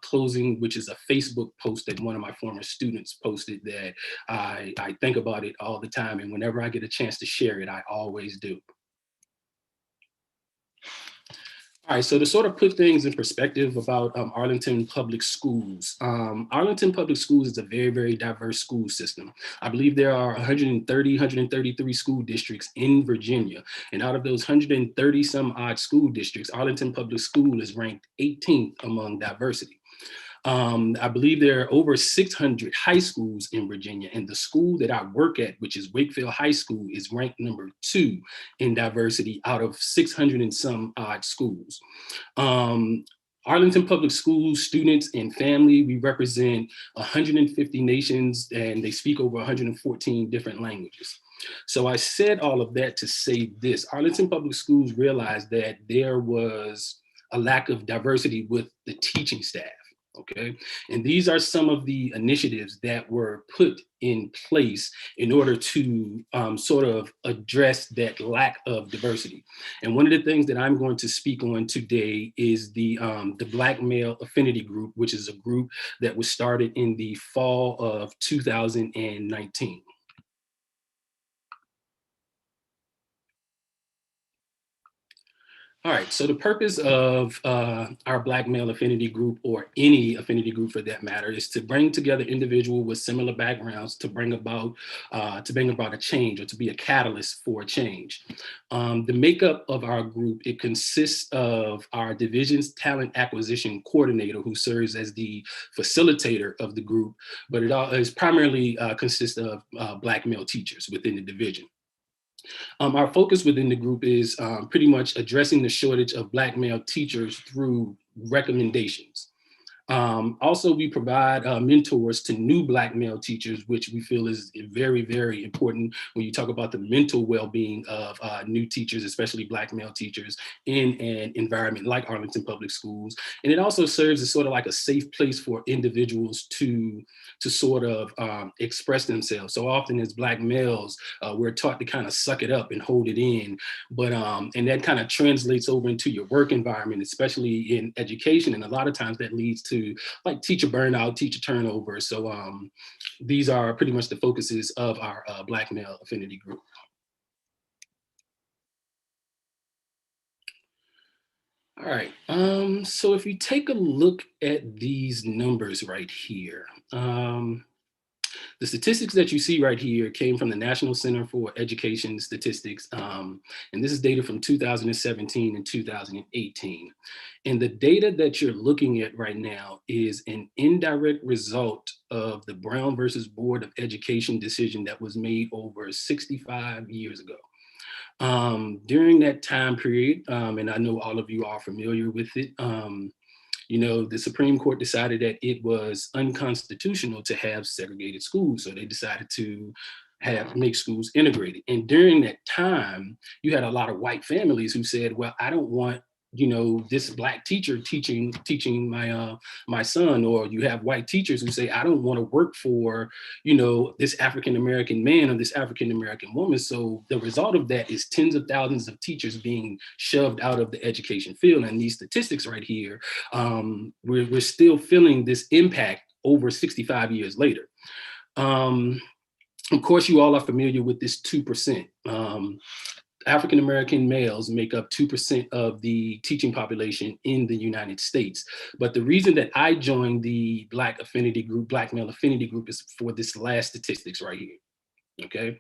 closing, which is a Facebook post that one of my former students posted that I think about it all the time. And whenever I get a chance to share it, I always do. All right, so to sort of put things in perspective about Arlington Public Schools, Arlington Public Schools is a very, very diverse school system. I believe there are 133 school districts in Virginia. And out of those 130 some odd school districts, Arlington Public School is ranked 18th among diversity. I believe there are over 600 high schools in Virginia, and the school that I work at, which is Wakefield High School, is ranked number 2 in diversity out of 600 and some odd schools. Arlington Public Schools students and family, we represent 150 nations, and they speak over 114 different languages. So I said all of that to say this: Arlington Public Schools realized that there was a lack of diversity with the teaching staff. Okay, and these are some of the initiatives that were put in place in order to sort of address that lack of diversity. And one of the things that I'm going to speak on today is the Black Male Affinity Group, which is a group that was started in the fall of 2019. All right, so the purpose of our Black Male Affinity Group, or any affinity group for that matter, is to bring together individuals with similar backgrounds to bring about a change, or to be a catalyst for a change. The makeup of our group, it consists of our division's talent acquisition coordinator, who serves as the facilitator of the group, but it is primarily consists of Black male teachers within the division. Our focus within the group is pretty much addressing the shortage of Black male teachers through recommendations. Also, we provide mentors to new Black male teachers, which we feel is very, very important when you talk about the mental well-being of new teachers, especially Black male teachers, in an environment like Arlington Public Schools. And it also serves as sort of like a safe place for individuals to sort of express themselves. So often as Black males, we're taught to kind of suck it up and hold it in, but and that kind of translates over into your work environment, especially in education. And a lot of times that leads to like teacher burnout, teacher turnover. So these are pretty much the focuses of our Black Male Affinity Group. All right, so if you take a look at these numbers right here, The statistics that you see right here came from the National Center for Education Statistics, and this is data from 2017 and 2018. And the data that you're looking at right now is an indirect result of the Brown versus Board of Education decision that was made over 65 years ago. During that time period, and I know all of you are familiar with it, you know, the Supreme Court decided that it was unconstitutional to have segregated schools. So they decided to make schools integrated. And during that time, you had a lot of white families who said, well, I don't want, you know, this Black teacher teaching my son, or you have white teachers who say, I don't want to work for, you know, this African-American man or this African-American woman. So the result of that is tens of thousands of teachers being shoved out of the education field. And these statistics right here, we're still feeling this impact over 65 years later. Of course, you all are familiar with this 2%. African-American males make up 2% of the teaching population in the United States. But the reason that I joined the Black Male Affinity Group is for this last statistics right here, okay?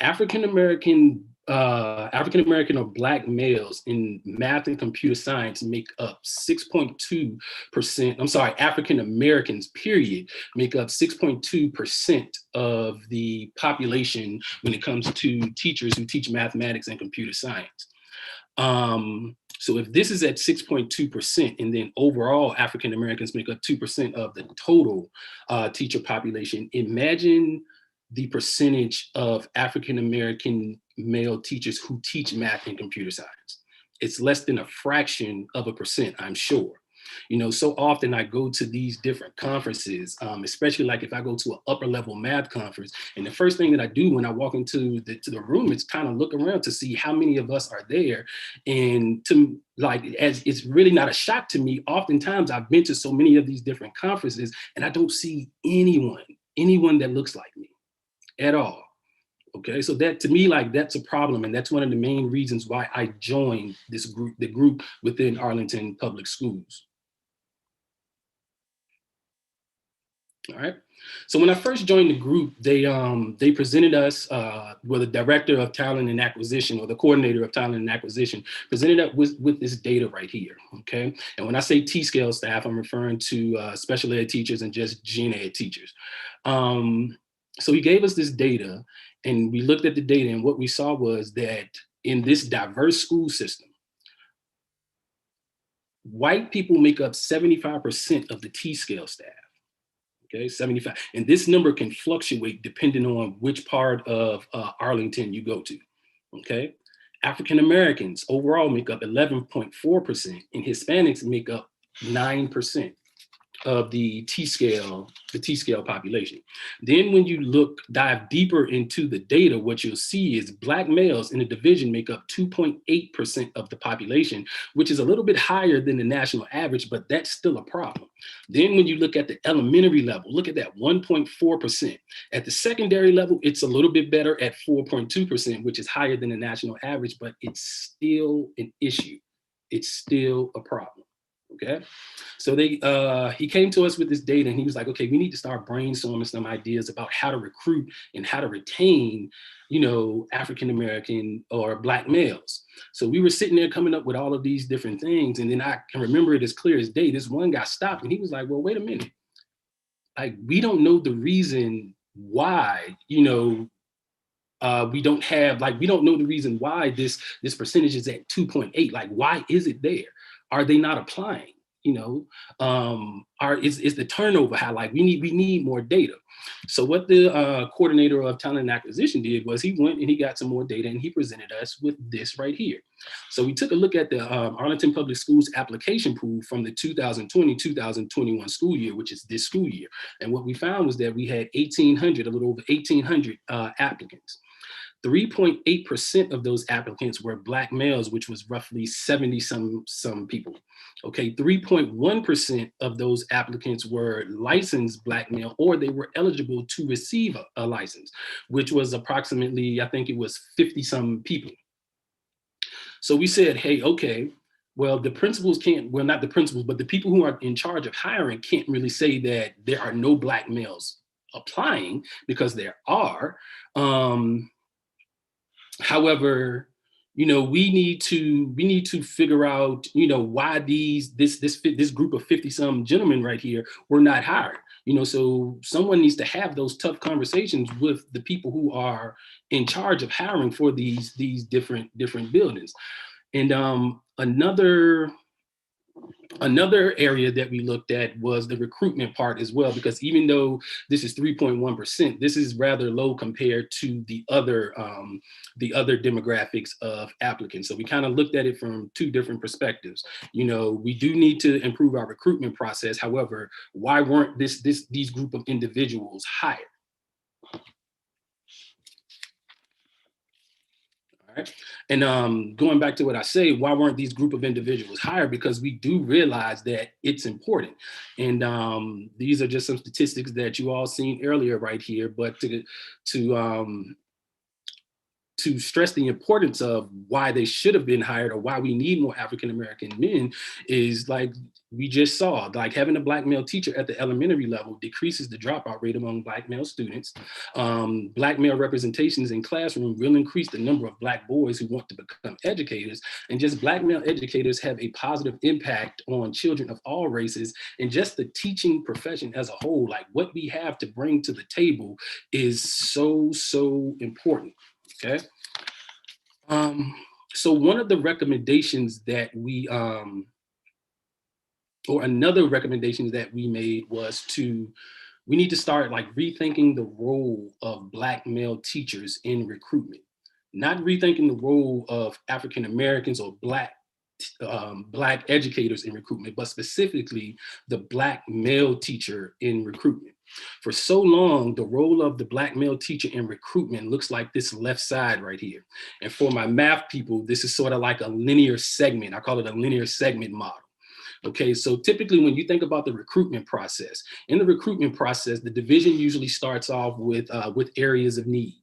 African-American or Black males in math and computer science make up 6.2%. I'm sorry, African-Americans, period, make up 6.2% of the population when it comes to teachers who teach mathematics and computer science. So if this is at 6.2%, and then overall African-Americans make up 2% of the total teacher population, imagine the percentage of African-American male teachers who teach math and computer science. It's less than a fraction of a percent, I'm sure. You know, so often I go to these different conferences, especially like if I go to an upper level math conference, and the first thing that I do when I walk into the room is kind of look around to see how many of us are there. And to like, as it's really not a shock to me, oftentimes I've been to so many of these different conferences and I don't see anyone that looks like me at all. Okay, so that to me, like, that's a problem, and that's one of the main reasons why I joined this group, the group within Arlington Public Schools. All right. So when I first joined the group, they presented us, well, the director of talent and acquisition, or the coordinator of talent and acquisition, presented us with this data right here. Okay. And when I say T-scale staff, I'm referring to special ed teachers and just gen ed teachers. So he gave us this data, and we looked at the data, and what we saw was that in this diverse school system, white people make up 75% of the T-scale staff. Okay, 75. And this number can fluctuate depending on which part of Arlington you go to. Okay, African Americans overall make up 11.4%, and Hispanics make up 9% of the T-scale population. Then when you dive deeper into the data, what you'll see is Black males in the division make up 2.8% of the population, which is a little bit higher than the national average, but that's still a problem. Then when you look at the elementary level, look at that, 1.4%. At the secondary level, it's a little bit better at 4.2%, which is higher than the national average, but it's still an issue. It's still a problem. Okay, so he came to us with this data, and he was like, okay, we need to start brainstorming some ideas about how to recruit and how to retain, you know, African-American or Black males. So we were sitting there coming up with all of these different things. And then I can remember it as clear as day. This one guy stopped, and he was like, well, wait a minute. Like, we don't know the reason why, you know, we don't know the reason why this percentage is at 2.8. Like, why is it there? Are they not applying? You know, is the turnover high? Like, we need more data. So what the coordinator of talent and acquisition did was he went and he got some more data, and he presented us with this right here. So we took a look at the Arlington Public Schools application pool from the 2020-2021 school year, which is this school year. And what we found was that we had a little over 1,800 applicants. 3.8% of those applicants were Black males, which was roughly 70 some people. Okay, 3.1% of those applicants were licensed Black male, or they were eligible to receive a license, which was approximately, I think it was 50 some people. So we said, hey, okay, well, the principals can't, well, not the principals, but the people who are in charge of hiring can't really say that there are no Black males applying, because there are. However, we need to figure out, why this group of 50-some gentlemen right here were not hired. So someone needs to have those tough conversations with the people who are in charge of hiring for these different buildings. And another area that we looked at was the recruitment part as well, because even though this is 3.1%, this is rather low compared to the other demographics of applicants. So we kind of looked at it from two different perspectives. We do need to improve our recruitment process. However, why weren't these group of individuals hired? Right. And going back to what I say, why weren't these group of individuals hired? Because we do realize that it's important. And these are just some statistics that you all seen earlier right here, but to stress the importance of why they should have been hired, or why we need more African-American men, is like we just saw, like having a Black male teacher at the elementary level decreases the dropout rate among Black male students. Black male representations in classroom will increase the number of Black boys who want to become educators, and just Black male educators have a positive impact on children of all races, and just the teaching profession as a whole. Like what we have to bring to the table is so important. Okay. So one of the recommendations that we, or another recommendation that we made was we need to start like rethinking the role of Black male teachers in recruitment, not rethinking the role of African Americans or Black educators in recruitment, but specifically the Black male teacher in recruitment. For so long, the role of the Black male teacher in recruitment looks like this left side right here. And for my math people, this is sort of like a linear segment. I call it a linear segment model. Okay, so typically when you think about the recruitment process, in the recruitment process, the division usually starts off with areas of need.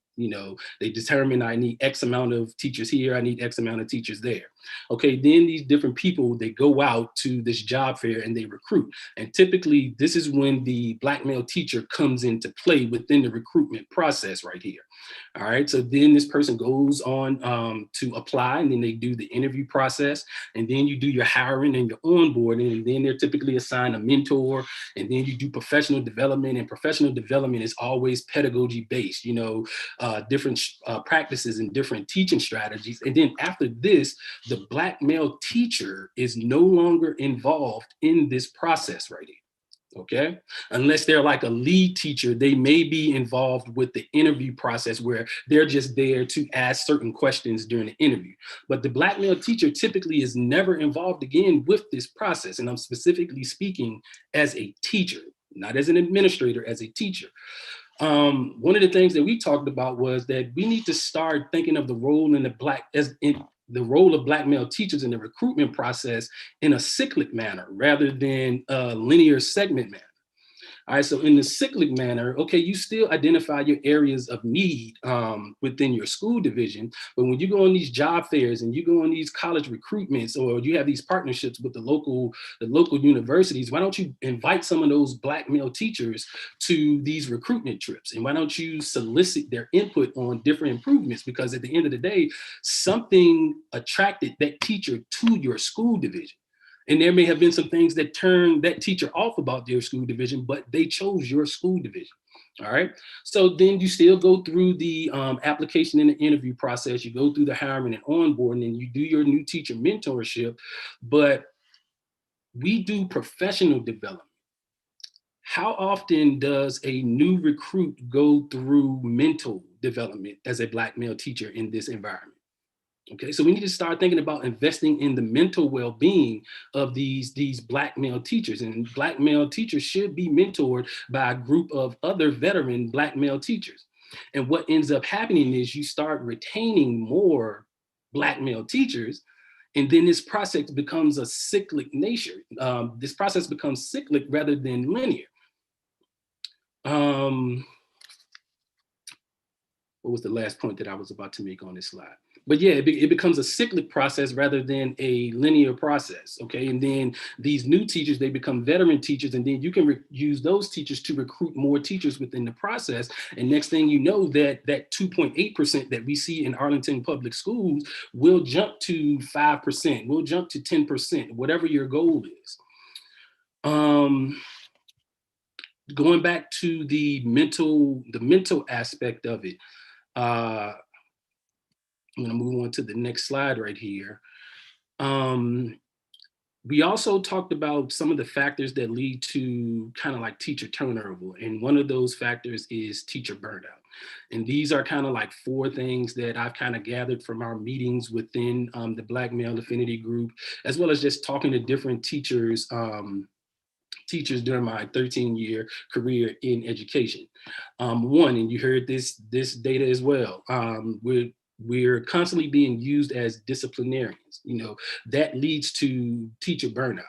They determine I need X amount of teachers here, I need X amount of teachers there. Okay, then these different people, they go out to this job fair and they recruit. And typically this is when the Black male teacher comes into play within the recruitment process right here. All right, so then this person goes on to apply, and then they do the interview process, and then you do your hiring and your onboarding, and then they're typically assigned a mentor, and then you do professional development, and professional development is always pedagogy based, different practices and different teaching strategies. And then after this, the Black male teacher is no longer involved in this process right here. Okay, unless they're like a lead teacher, they may be involved with the interview process where they're just there to ask certain questions during the interview. But the Black male teacher typically is never involved again with this process. And I'm specifically speaking as a teacher, not as an administrator, as a teacher. One of the things that we talked about was that we need to start thinking of the role in the role of Black male teachers in the recruitment process in a cyclic manner rather than a linear segment manner. All right, so in the cyclic manner, okay, you still identify your areas of need within your school division, but when you go on these job fairs and you go on these college recruitments, or you have these partnerships with the local universities, why don't you invite some of those Black male teachers to these recruitment trips? And why don't you solicit their input on different improvements? Because at the end of the day, something attracted that teacher to your school division. And there may have been some things that turned that teacher off about their school division, but they chose your school division. All right. So then you still go through the application and the interview process. You go through the hiring and onboarding, and you do your new teacher mentorship. But we do professional development. How often does a new recruit go through mental development as a Black male teacher in this environment? Okay, so we need to start thinking about investing in the mental well-being of these Black male teachers, and Black male teachers should be mentored by a group of other veteran Black male teachers. And what ends up happening is you start retaining more Black male teachers, and then this process becomes a cyclic nature. This process becomes cyclic rather than linear. What was the last point that I was about to make on this slide? but yeah, it becomes a cyclic process rather than a linear process. Okay. And then these new teachers, they become veteran teachers, and then you can use those teachers to recruit more teachers within the process. And next thing you know, that 2.8% that we see in Arlington public schools will jump to 5%, will jump to 10%, whatever your goal is. Going back to the mental aspect of it, I'm going to move on to the next slide right here. We also talked about some of the factors that lead to kind of like teacher turnover. And one of those factors is teacher burnout. And these are kind of like 4 things that I've kind of gathered from our meetings within the Black Male Affinity Group, as well as just talking to different teachers during my 13-year career in education. One, and you heard this data as well, we're constantly being used as disciplinarians. You know, that leads to teacher burnout,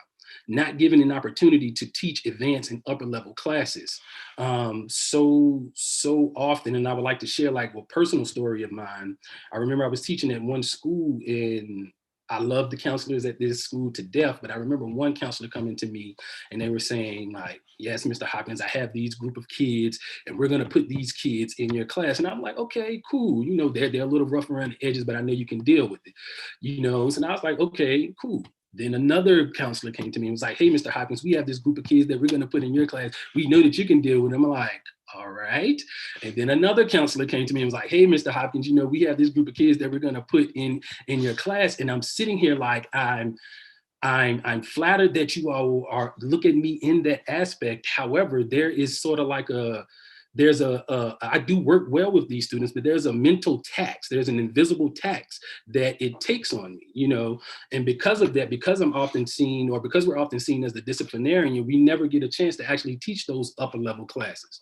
not given an opportunity to teach advanced and upper level classes. So often, and I would like to share like a personal story of mine. I remember I was teaching at one school, and I love the counselors at this school to death, but I remember one counselor coming to me and they were saying like, yes, Mr. Hopkins, I have these group of kids and we're going to put these kids in your class. And I'm like, okay, cool. You know, they're a little rough around the edges, but I know you can deal with it, you know? So I was like, okay, cool. Then another counselor came to me and was like, hey, Mr. Hopkins, we have this group of kids that we're going to put in your class. We know that you can deal with them. I'm like, all right. And then another counselor came to me and was like, hey, Mr. Hopkins, you know, we have this group of kids that we're going to put in your class. And I'm sitting here like I'm flattered that you all are look at me in that aspect. However, there is sort of like I do work well with these students, but there's a mental tax. There's an invisible tax that it takes on me, you know? And because of that, because we're often seen as the disciplinarian, we never get a chance to actually teach those upper level classes.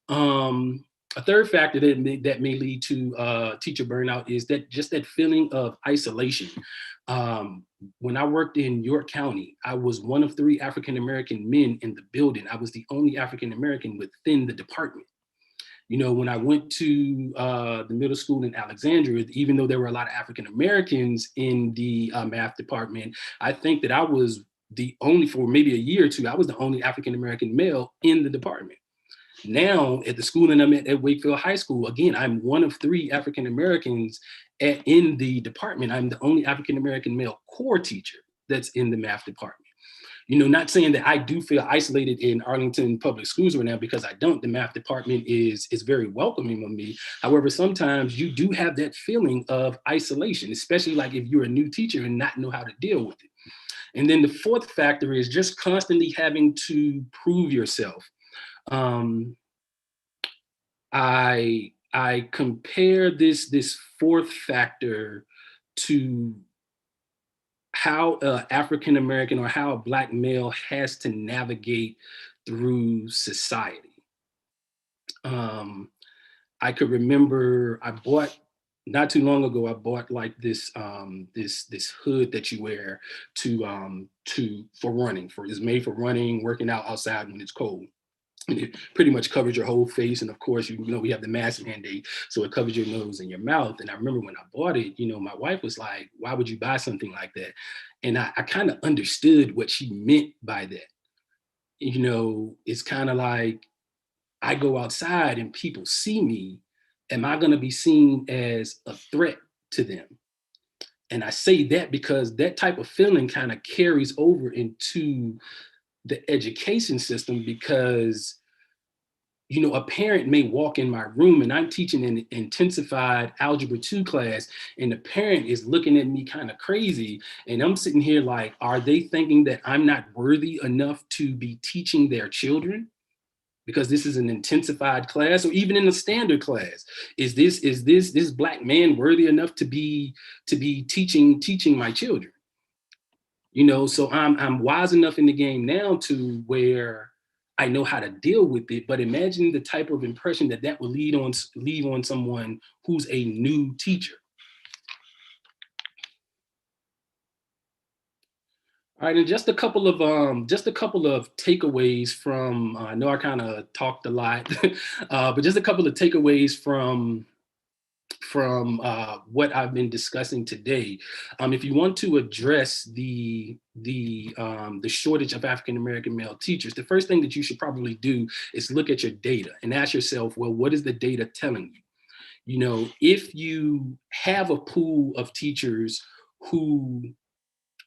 A third factor that may lead to teacher burnout is that feeling of isolation. When I worked in York County, I was one of 3 African-American men in the building. I was the only African-American within the department. You know, when I went to the middle school in Alexandria, even though there were a lot of African-Americans in the math department, I think that I was for maybe a year or 2, I was the only African-American male in the department. Now at the school and I'm at Wakefield High School, again, I'm one of 3 African-Americans in the department. I'm the only African-American male core teacher that's in the math department. You know, not saying that I do feel isolated in Arlington public schools right now, because I don't. The math department is very welcoming of me. However, sometimes you do have that feeling of isolation, especially like if you're a new teacher and not know how to deal with it. And then the fourth factor is just constantly having to prove yourself. I compare this fourth factor to how African American or how a Black male has to navigate through society. I could remember not too long ago, I bought like this hood that you wear for running. It's made for running, working out outside when it's cold. And it pretty much covers your whole face. And of course, you know, we have the mask mandate, so it covers your nose and your mouth. And I remember when I bought it, you know, my wife was like, why would you buy something like that? And I kind of understood what she meant by that. You know, it's kind of like, I go outside and people see me, am I going to be seen as a threat to them? And I say that because that type of feeling kind of carries over into the education system, because, you know, a parent may walk in my room and I'm teaching an intensified algebra 2 class, and the parent is looking at me kind of crazy. And I'm sitting here like, are they thinking that I'm not worthy enough to be teaching their children? Because this is an intensified class, or even in a standard class, is this Black man worthy enough to be teaching my children? You know, so I'm wise enough in the game now to where I know how to deal with it. But imagine the type of impression that will leave on someone who's a new teacher. All right, and just a couple of takeaways from. I know I kind of talked a lot, but just a couple of takeaways from from what I've been discussing today, if you want to address the shortage of African American male teachers, the first thing that you should probably do is look at your data and ask yourself, well, what is the data telling you? You know, if you have a pool of teachers who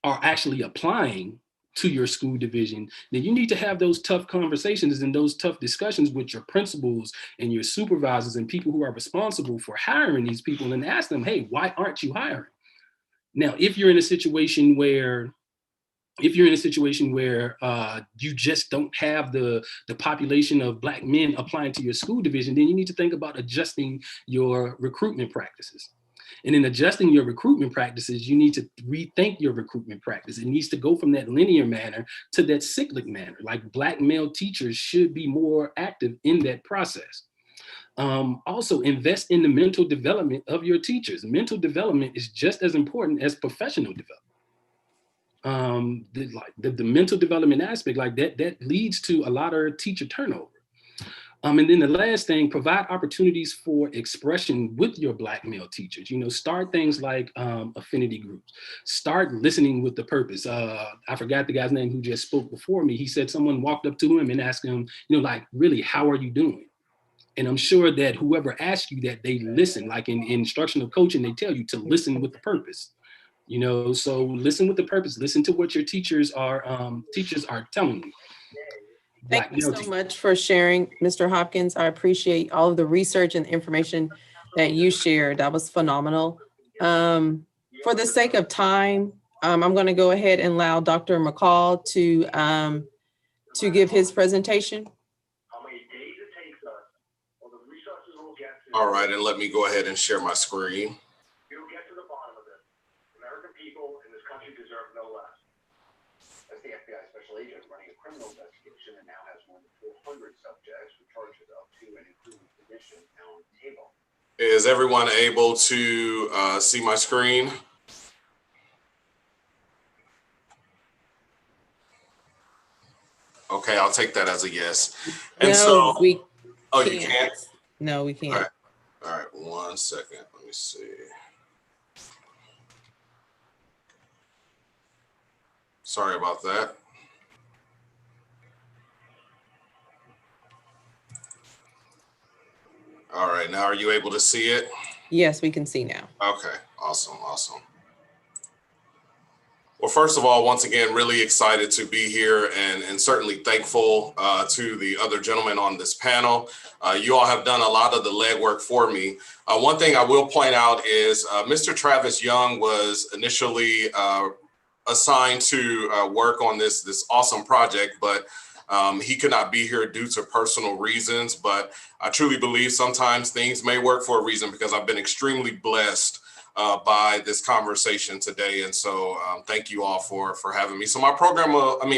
are actually applying to your school division, then you need to have those tough conversations and those tough discussions with your principals and your supervisors and people who are responsible for hiring these people, and ask them, hey, why aren't you hiring? Now, if you're in a situation where you just don't have the population of Black men applying to your school division, then you need to think about adjusting your recruitment practices. And in adjusting your recruitment practices, you need to rethink your recruitment practice. It needs to go from that linear manner to that cyclic manner. Like Black male teachers should be more active in that process. Also, invest in the mental development of your teachers. Mental development is just as important as professional development. The mental development aspect, like that leads to a lot of teacher turnover. And then the last thing, provide opportunities for expression with your Black male teachers. You know, start things like affinity groups. Start listening with the purpose. I forgot the guy's name who just spoke before me. He said someone walked up to him and asked him, you know, like, really, how are you doing? And I'm sure that whoever asked you that, they listen. Like in instructional coaching, they tell you to listen with the purpose. You know, so listen with the purpose. Listen to what your teachers are telling you. Thank you so much for sharing, Mr. Hopkins. I appreciate all of the research and information that you shared. That was phenomenal. For the sake of time, I'm going to go ahead and allow Dr. McCall to give his presentation. All right, and let me go ahead and share my screen. You'll get to the bottom of this. American people in this country deserve no less. As the FBI special agent running a criminal investigation and now has more than 400 subjects with charges up to and including condition now on the table. Is everyone able to see my screen? Okay, I'll take that as a yes. And no, we can't. You can't? No, we can't. All right, 1 second. Let me see. Sorry about that. All right, now are you able to see it? Yes, we can see now. Okay, awesome. Well, first of all, once again, really excited to be here and certainly thankful to the other gentlemen on this panel. You all have done a lot of the legwork for me. One thing I will point out is Mr. Travis Young was initially assigned to work on this awesome project, but he could not be here due to personal reasons. But I truly believe sometimes things may work for a reason, because I've been extremely blessed by this conversation today. And so thank you all for having me. So my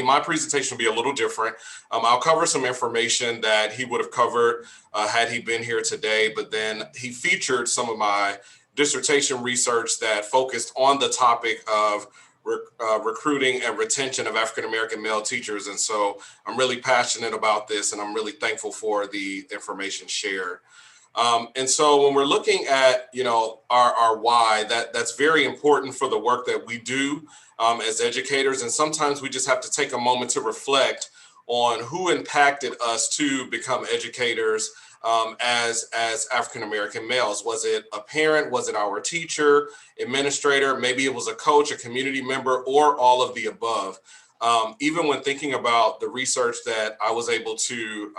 my presentation will be a little different. I'll cover some information that he would have covered had he been here today, but then he featured some of my dissertation research that focused on the topic of recruiting and retention of African-American male teachers. And so I'm really passionate about this, and I'm really thankful for the information shared. And so when we're looking at, our why, that's very important for the work that we do as educators. And sometimes we just have to take a moment to reflect on who impacted us to become educators as African-American males. Was it a parent? Was it our teacher, administrator? Maybe it was a coach, a community member, or all of the above. Even when thinking about the research that I was able to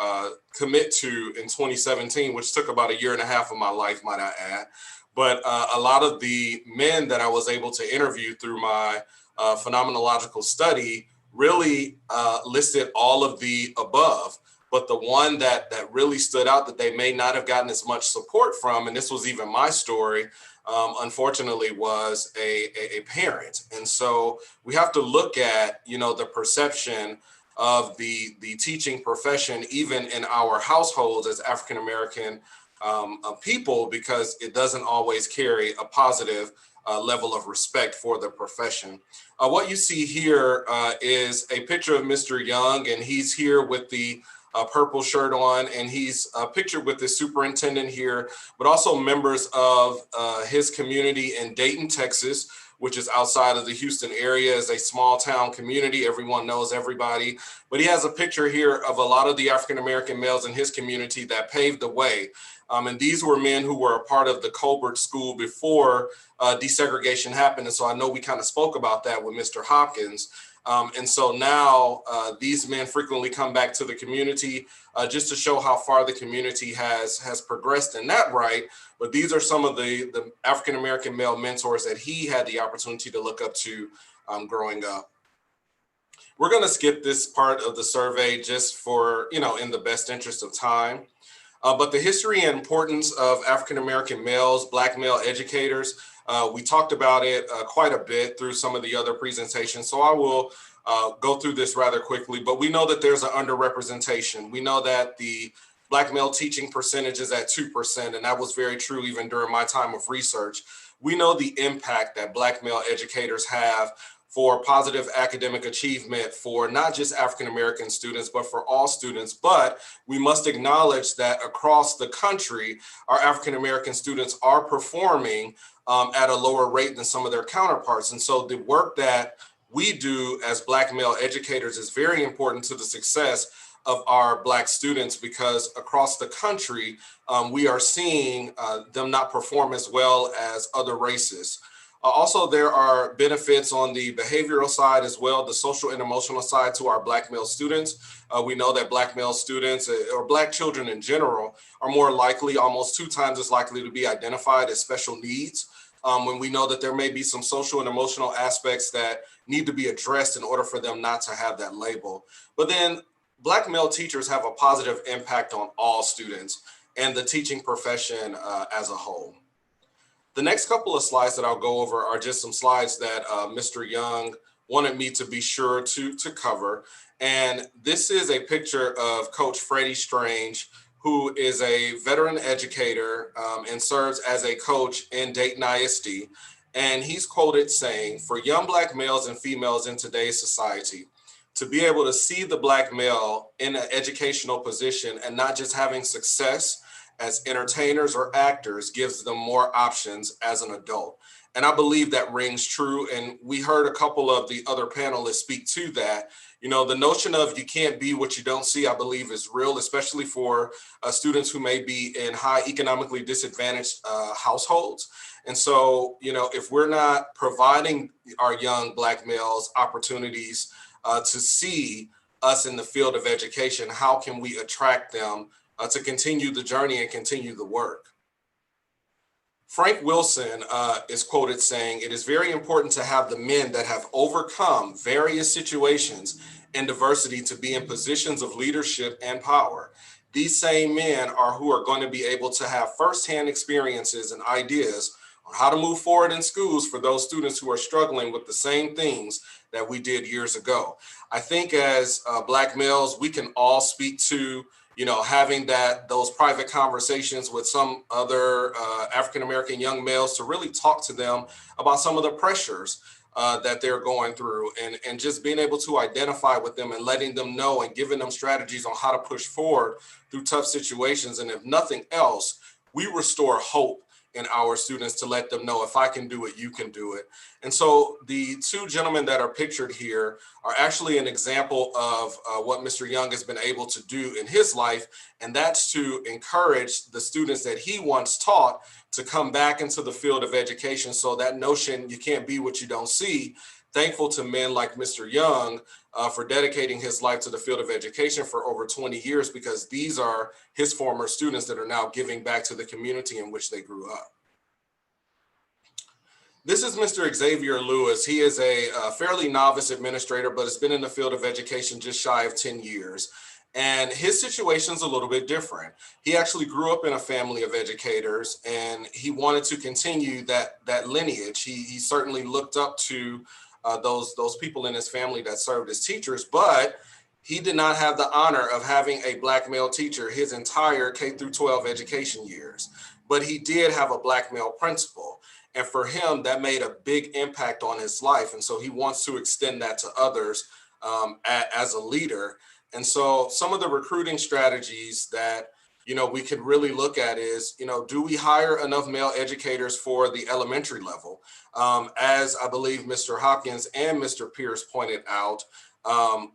commit to in 2017, which took about 1.5 years of my life, might I add. But a lot of the men that I was able to interview through my phenomenological study really listed all of the above. But the one that really stood out that they may not have gotten as much support from, and this was even my story, unfortunately, was a parent. And so we have to look at, the perception of the teaching profession, even in our households as African-American people, because it doesn't always carry a positive level of respect for the profession. What you see here is a picture of Mr. Young, and he's here with the purple shirt on, and he's pictured with his superintendent here, but also members of his community in Dayton, Texas, which is outside of the Houston area. Is a small town community. Everyone knows everybody. But he has a picture here of a lot of the African-American males in his community that paved the way. And these were men who were a part of the Colbert School before desegregation happened. And so I know we kind of spoke about that with Mr. Hopkins. And so now these men frequently come back to the community just to show how far the community has progressed in that right. But these are some of the African-American male mentors that he had the opportunity to look up to growing up. We're going to skip this part of the survey just for, in the best interest of time. But the history and importance of African-American males, Black male educators, we talked about it quite a bit through some of the other presentations. So I will go through this rather quickly, but we know that there's an underrepresentation. We know that the Black male teaching percentage is at 2%, and that was very true even during my time of research. We know the impact that Black male educators have for positive academic achievement for not just African-American students, but for all students. But we must acknowledge that across the country, our African-American students are performing at a lower rate than some of their counterparts. And so the work that we do as Black male educators is very important to the success of our Black students, because across the country, we are seeing them not perform as well as other races. Also, there are benefits on the behavioral side as well, the social and emotional side to our Black male students. We know that Black male students or Black children in general are more likely, almost 2 times as likely to be identified as special needs, when we know that there may be some social and emotional aspects that need to be addressed in order for them not to have that label. But then Black male teachers have a positive impact on all students and the teaching profession as a whole. The next couple of slides that I'll go over are just some slides that Mr. Young wanted me to be sure to cover. And this is a picture of Coach Freddie Strange, who is a veteran educator and serves as a coach in Dayton ISD. And he's quoted saying, "For young Black males and females in today's society, to be able to see the Black male in an educational position and not just having success as entertainers or actors gives them more options as an adult." And I believe that rings true. And we heard a couple of the other panelists speak to that. The notion of you can't be what you don't see, I believe is real, especially for students who may be in high economically disadvantaged households. And so, if we're not providing our young Black males opportunities to see us in the field of education, how can we attract them to continue the journey and continue the work? Frank Wilson is quoted saying, "It is very important to have the men that have overcome various situations and diversity to be in positions of leadership and power. These same men are who are going to be able to have firsthand experiences and ideas on how to move forward in schools for those students who are struggling with the same things that we did years ago." I think as Black males, we can all speak to having those private conversations with some other African-American young males to really talk to them about some of the pressures that they're going through, and just being able to identify with them and letting them know and giving them strategies on how to push forward through tough situations. And if nothing else, we restore hope in our students to let them know, if I can do it, you can do it. And so the 2 gentlemen that are pictured here are actually an example of what Mr. Young has been able to do in his life. And that's to encourage the students that he once taught to come back into the field of education. So that notion, you can't be what you don't see. Thankful to men like Mr. Young for dedicating his life to the field of education for over 20 years, because these are his former students that are now giving back to the community in which they grew up. This is Mr. Xavier Lewis. He is a fairly novice administrator, but has been in the field of education just shy of 10 years. And his situation is a little bit different. He actually grew up in a family of educators, and he wanted to continue that lineage. He certainly looked up to those people in his family that served as teachers, but he did not have the honor of having a Black male teacher his entire K through 12 education years. But he did have a Black male principal. And for him, that made a big impact on his life. And so he wants to extend that to others as a leader. And so some of the recruiting strategies that, we could really look at is, do we hire enough male educators for the elementary level? As I believe Mr. Hopkins and Mr. Pierce pointed out,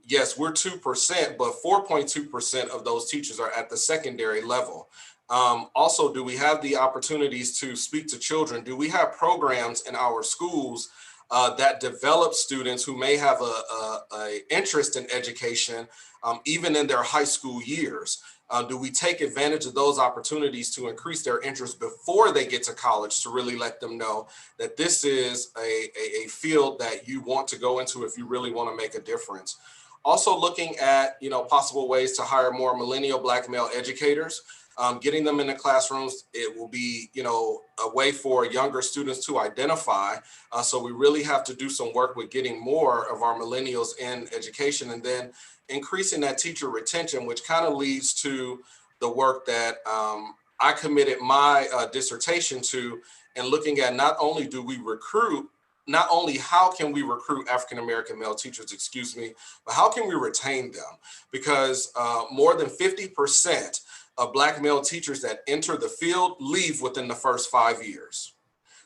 yes, we're 2%, but 4.2% of those teachers are at the secondary level. Also, do we have the opportunities to speak to children? Do we have programs in our schools that develop students who may have a interest in education, even in their high school years? Do we take advantage of those opportunities to increase their interest before they get to college, to really let them know that this is a field that you want to go into if you really want to make a difference? Also looking at, possible ways to hire more millennial Black male educators. Getting them in the classrooms, it will be, a way for younger students to identify. So we really have to do some work with getting more of our millennials in education, and then increasing that teacher retention, which kind of leads to the work that I committed my dissertation to, and looking at not only how can we recruit African-American male teachers, but how can we retain them? Because more than 50% of Black male teachers that enter the field leave within the first 5 years.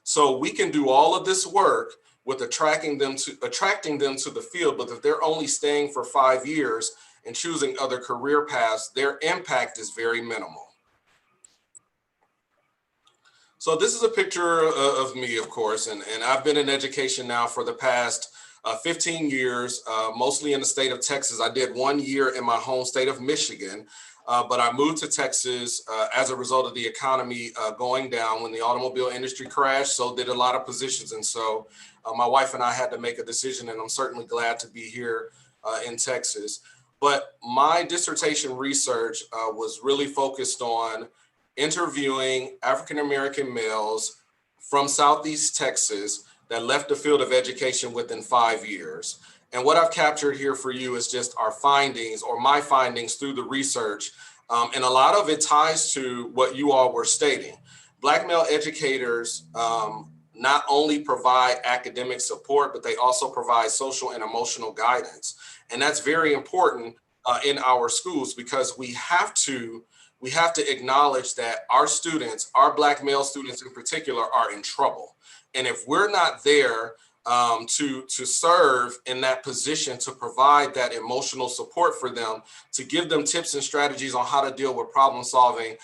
So we can do all of this work with attracting them to the field, but if they're only staying for 5 years and choosing other career paths, their impact is very minimal. So this is a picture of me, of course, and I've been in education now for the past 15 years, mostly in the state of Texas. I did 1 year in my home state of Michigan, but I moved to Texas as a result of the economy going down. When the automobile industry crashed, so did a lot of positions. And so my wife and I had to make a decision, and I'm certainly glad to be here in Texas. But my dissertation research was really focused on interviewing African-American males from Southeast Texas that left the field of education within 5 years. And what I've captured here for you is just our findings, or my findings through the research. And a lot of it ties to what you all were stating. Black male educators not only provide academic support, but they also provide social and emotional guidance. And that's very important in our schools, because we have to acknowledge that our students, our Black male students in particular, are in trouble. And if we're not there to serve in that position, to provide that emotional support for them, to give them tips and strategies on how to deal with problem solving,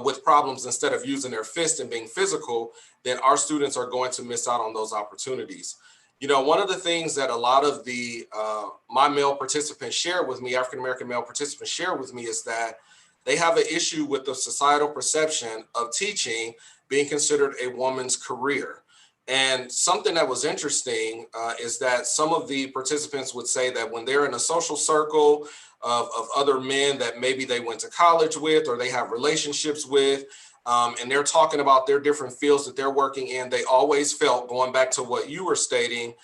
with problems instead of using their fist and being physical, then our students are going to miss out on those opportunities. One of the things that a lot of my male participants share with me, African-American male participants share with me, is that they have an issue with the societal perception of teaching being considered a woman's career. And something that was interesting is that some of the participants would say that when they're in a social circle of other men that maybe they went to college with or they have relationships with, and they're talking about their different fields that they're working in, they always felt, going back to what you were stating,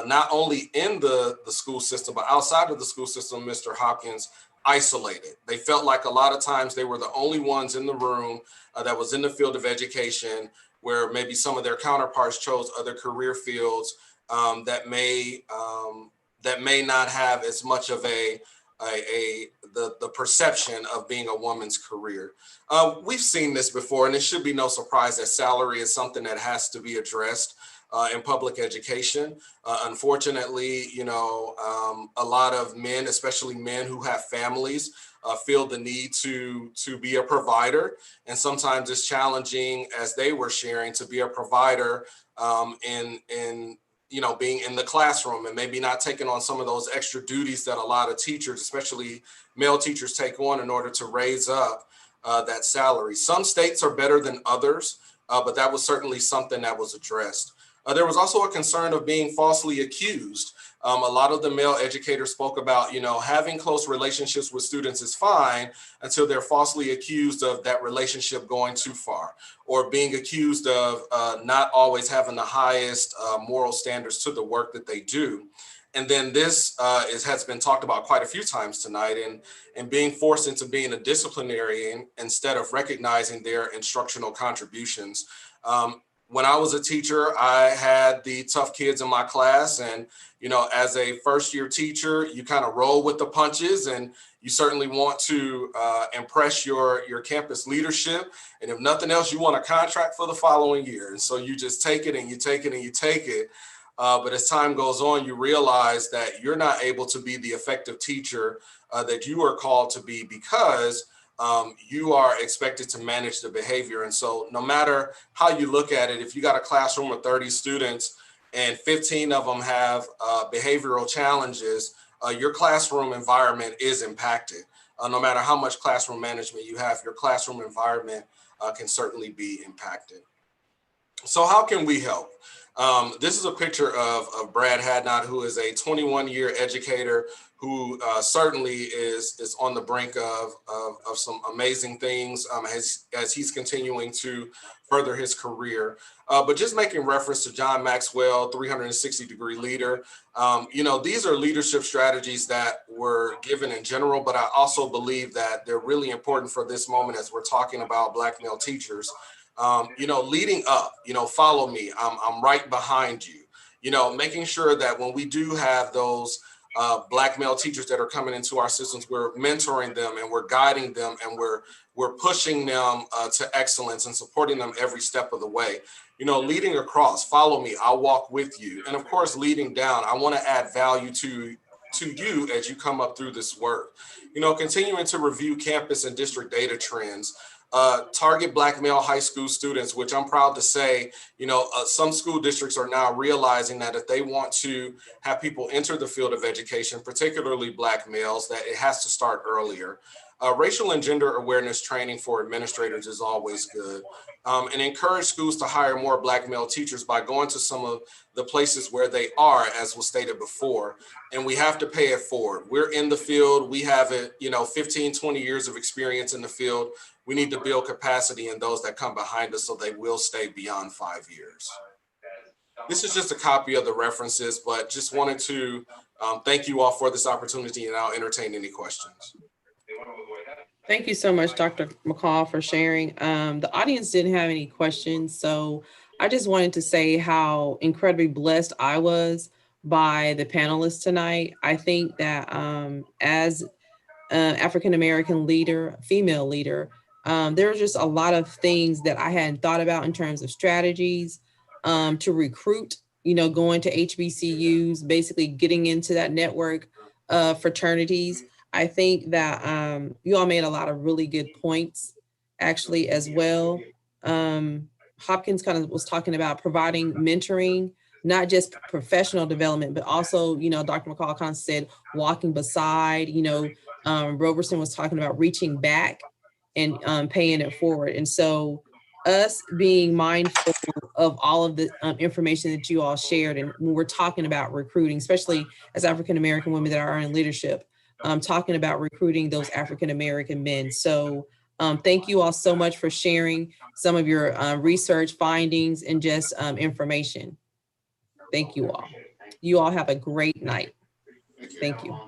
not only in the school system, but outside of the school system, Mr. Hopkins, isolated. They felt like a lot of times they were the only ones in the room that was in the field of education, where maybe some of their counterparts chose other career fields that may not have as much of the perception of being a woman's career. We've seen this before, and it should be no surprise that salary is something that has to be addressed in public education. Unfortunately, a lot of men, especially men who have families, feel the need to be a provider. And sometimes it's challenging, as they were sharing, to be a provider in being in the classroom and maybe not taking on some of those extra duties that a lot of teachers, especially male teachers, take on in order to raise up that salary. Some states are better than others, but that was certainly something that was addressed. There was also a concern of being falsely accused. A lot of the male educators spoke about, having close relationships with students is fine until they're falsely accused of that relationship going too far, or being accused of not always having the highest moral standards to the work that they do. And then this has been talked about quite a few times tonight, and being forced into being a disciplinarian instead of recognizing their instructional contributions. when I was a teacher, I had the tough kids in my class. And, you know, as a first year teacher, you kind of roll with the punches, and you certainly want to impress your campus leadership. And if nothing else, you want a contract for the following year. And so you just take it and you take it and you take it. But as time goes on, you realize that you're not able to be the effective teacher that you are called to be, because you are expected to manage the behavior. And so no matter how you look at it, if you got a classroom of 30 students and 15 of them have behavioral challenges, your classroom environment is impacted. No matter how much classroom management you have, your classroom environment can certainly be impacted. So how can we help? This is a picture of Brad Hadnot, who is a 21-year educator who certainly is on the brink of some amazing things as he's continuing to further his career. But just making reference to John Maxwell, 360-degree leader, you know, these are leadership strategies that were given in general, but I also believe that they're really important for this moment as we're talking about Black male teachers. You know, leading up, you know, follow me, I'm right behind you, you know, making sure that when we do have those Black male teachers that are coming into our systems, we're mentoring them and we're guiding them and we're pushing them to excellence and supporting them every step of the way. You know, leading across, follow me, I'll walk with you. And of course, leading down, I want to add value to you as you come up through this work. You know, continuing to review campus and district data trends. Target Black male high school students, which I'm proud to say, you know, some school districts are now realizing that if they want to have people enter the field of education, particularly Black males, that it has to start earlier. Racial and gender awareness training for administrators is always good. And encourage schools to hire more Black male teachers by going to some of the places where they are, as was stated before. And we have to pay it forward. We're in the field. We have, 15, 20 years of experience in the field. We need to build capacity in those that come behind us so they will stay beyond 5 years. This is just a copy of the references, but just wanted to thank you all for this opportunity, and I'll entertain any questions. Thank you so much, Dr. McCall, for sharing. The audience didn't have any questions, so I just wanted to say how incredibly blessed I was by the panelists tonight. I think that as an African-American leader, female leader, there were just a lot of things that I hadn't thought about in terms of strategies to recruit, you know, going to HBCUs, basically getting into that network of fraternities. I think that you all made a lot of really good points actually as well. Hopkins kind of was talking about providing mentoring, not just professional development, but also, you know, Dr. McCall kind of said walking beside, you know, Roberson was talking about reaching back and paying it forward. And so us being mindful of all of the information that you all shared, and when we're talking about recruiting, especially as African-American women that are in leadership, talking about recruiting those African-American men. So thank you all so much for sharing some of your research findings and just information. Thank you all. You all have a great night. Thank you.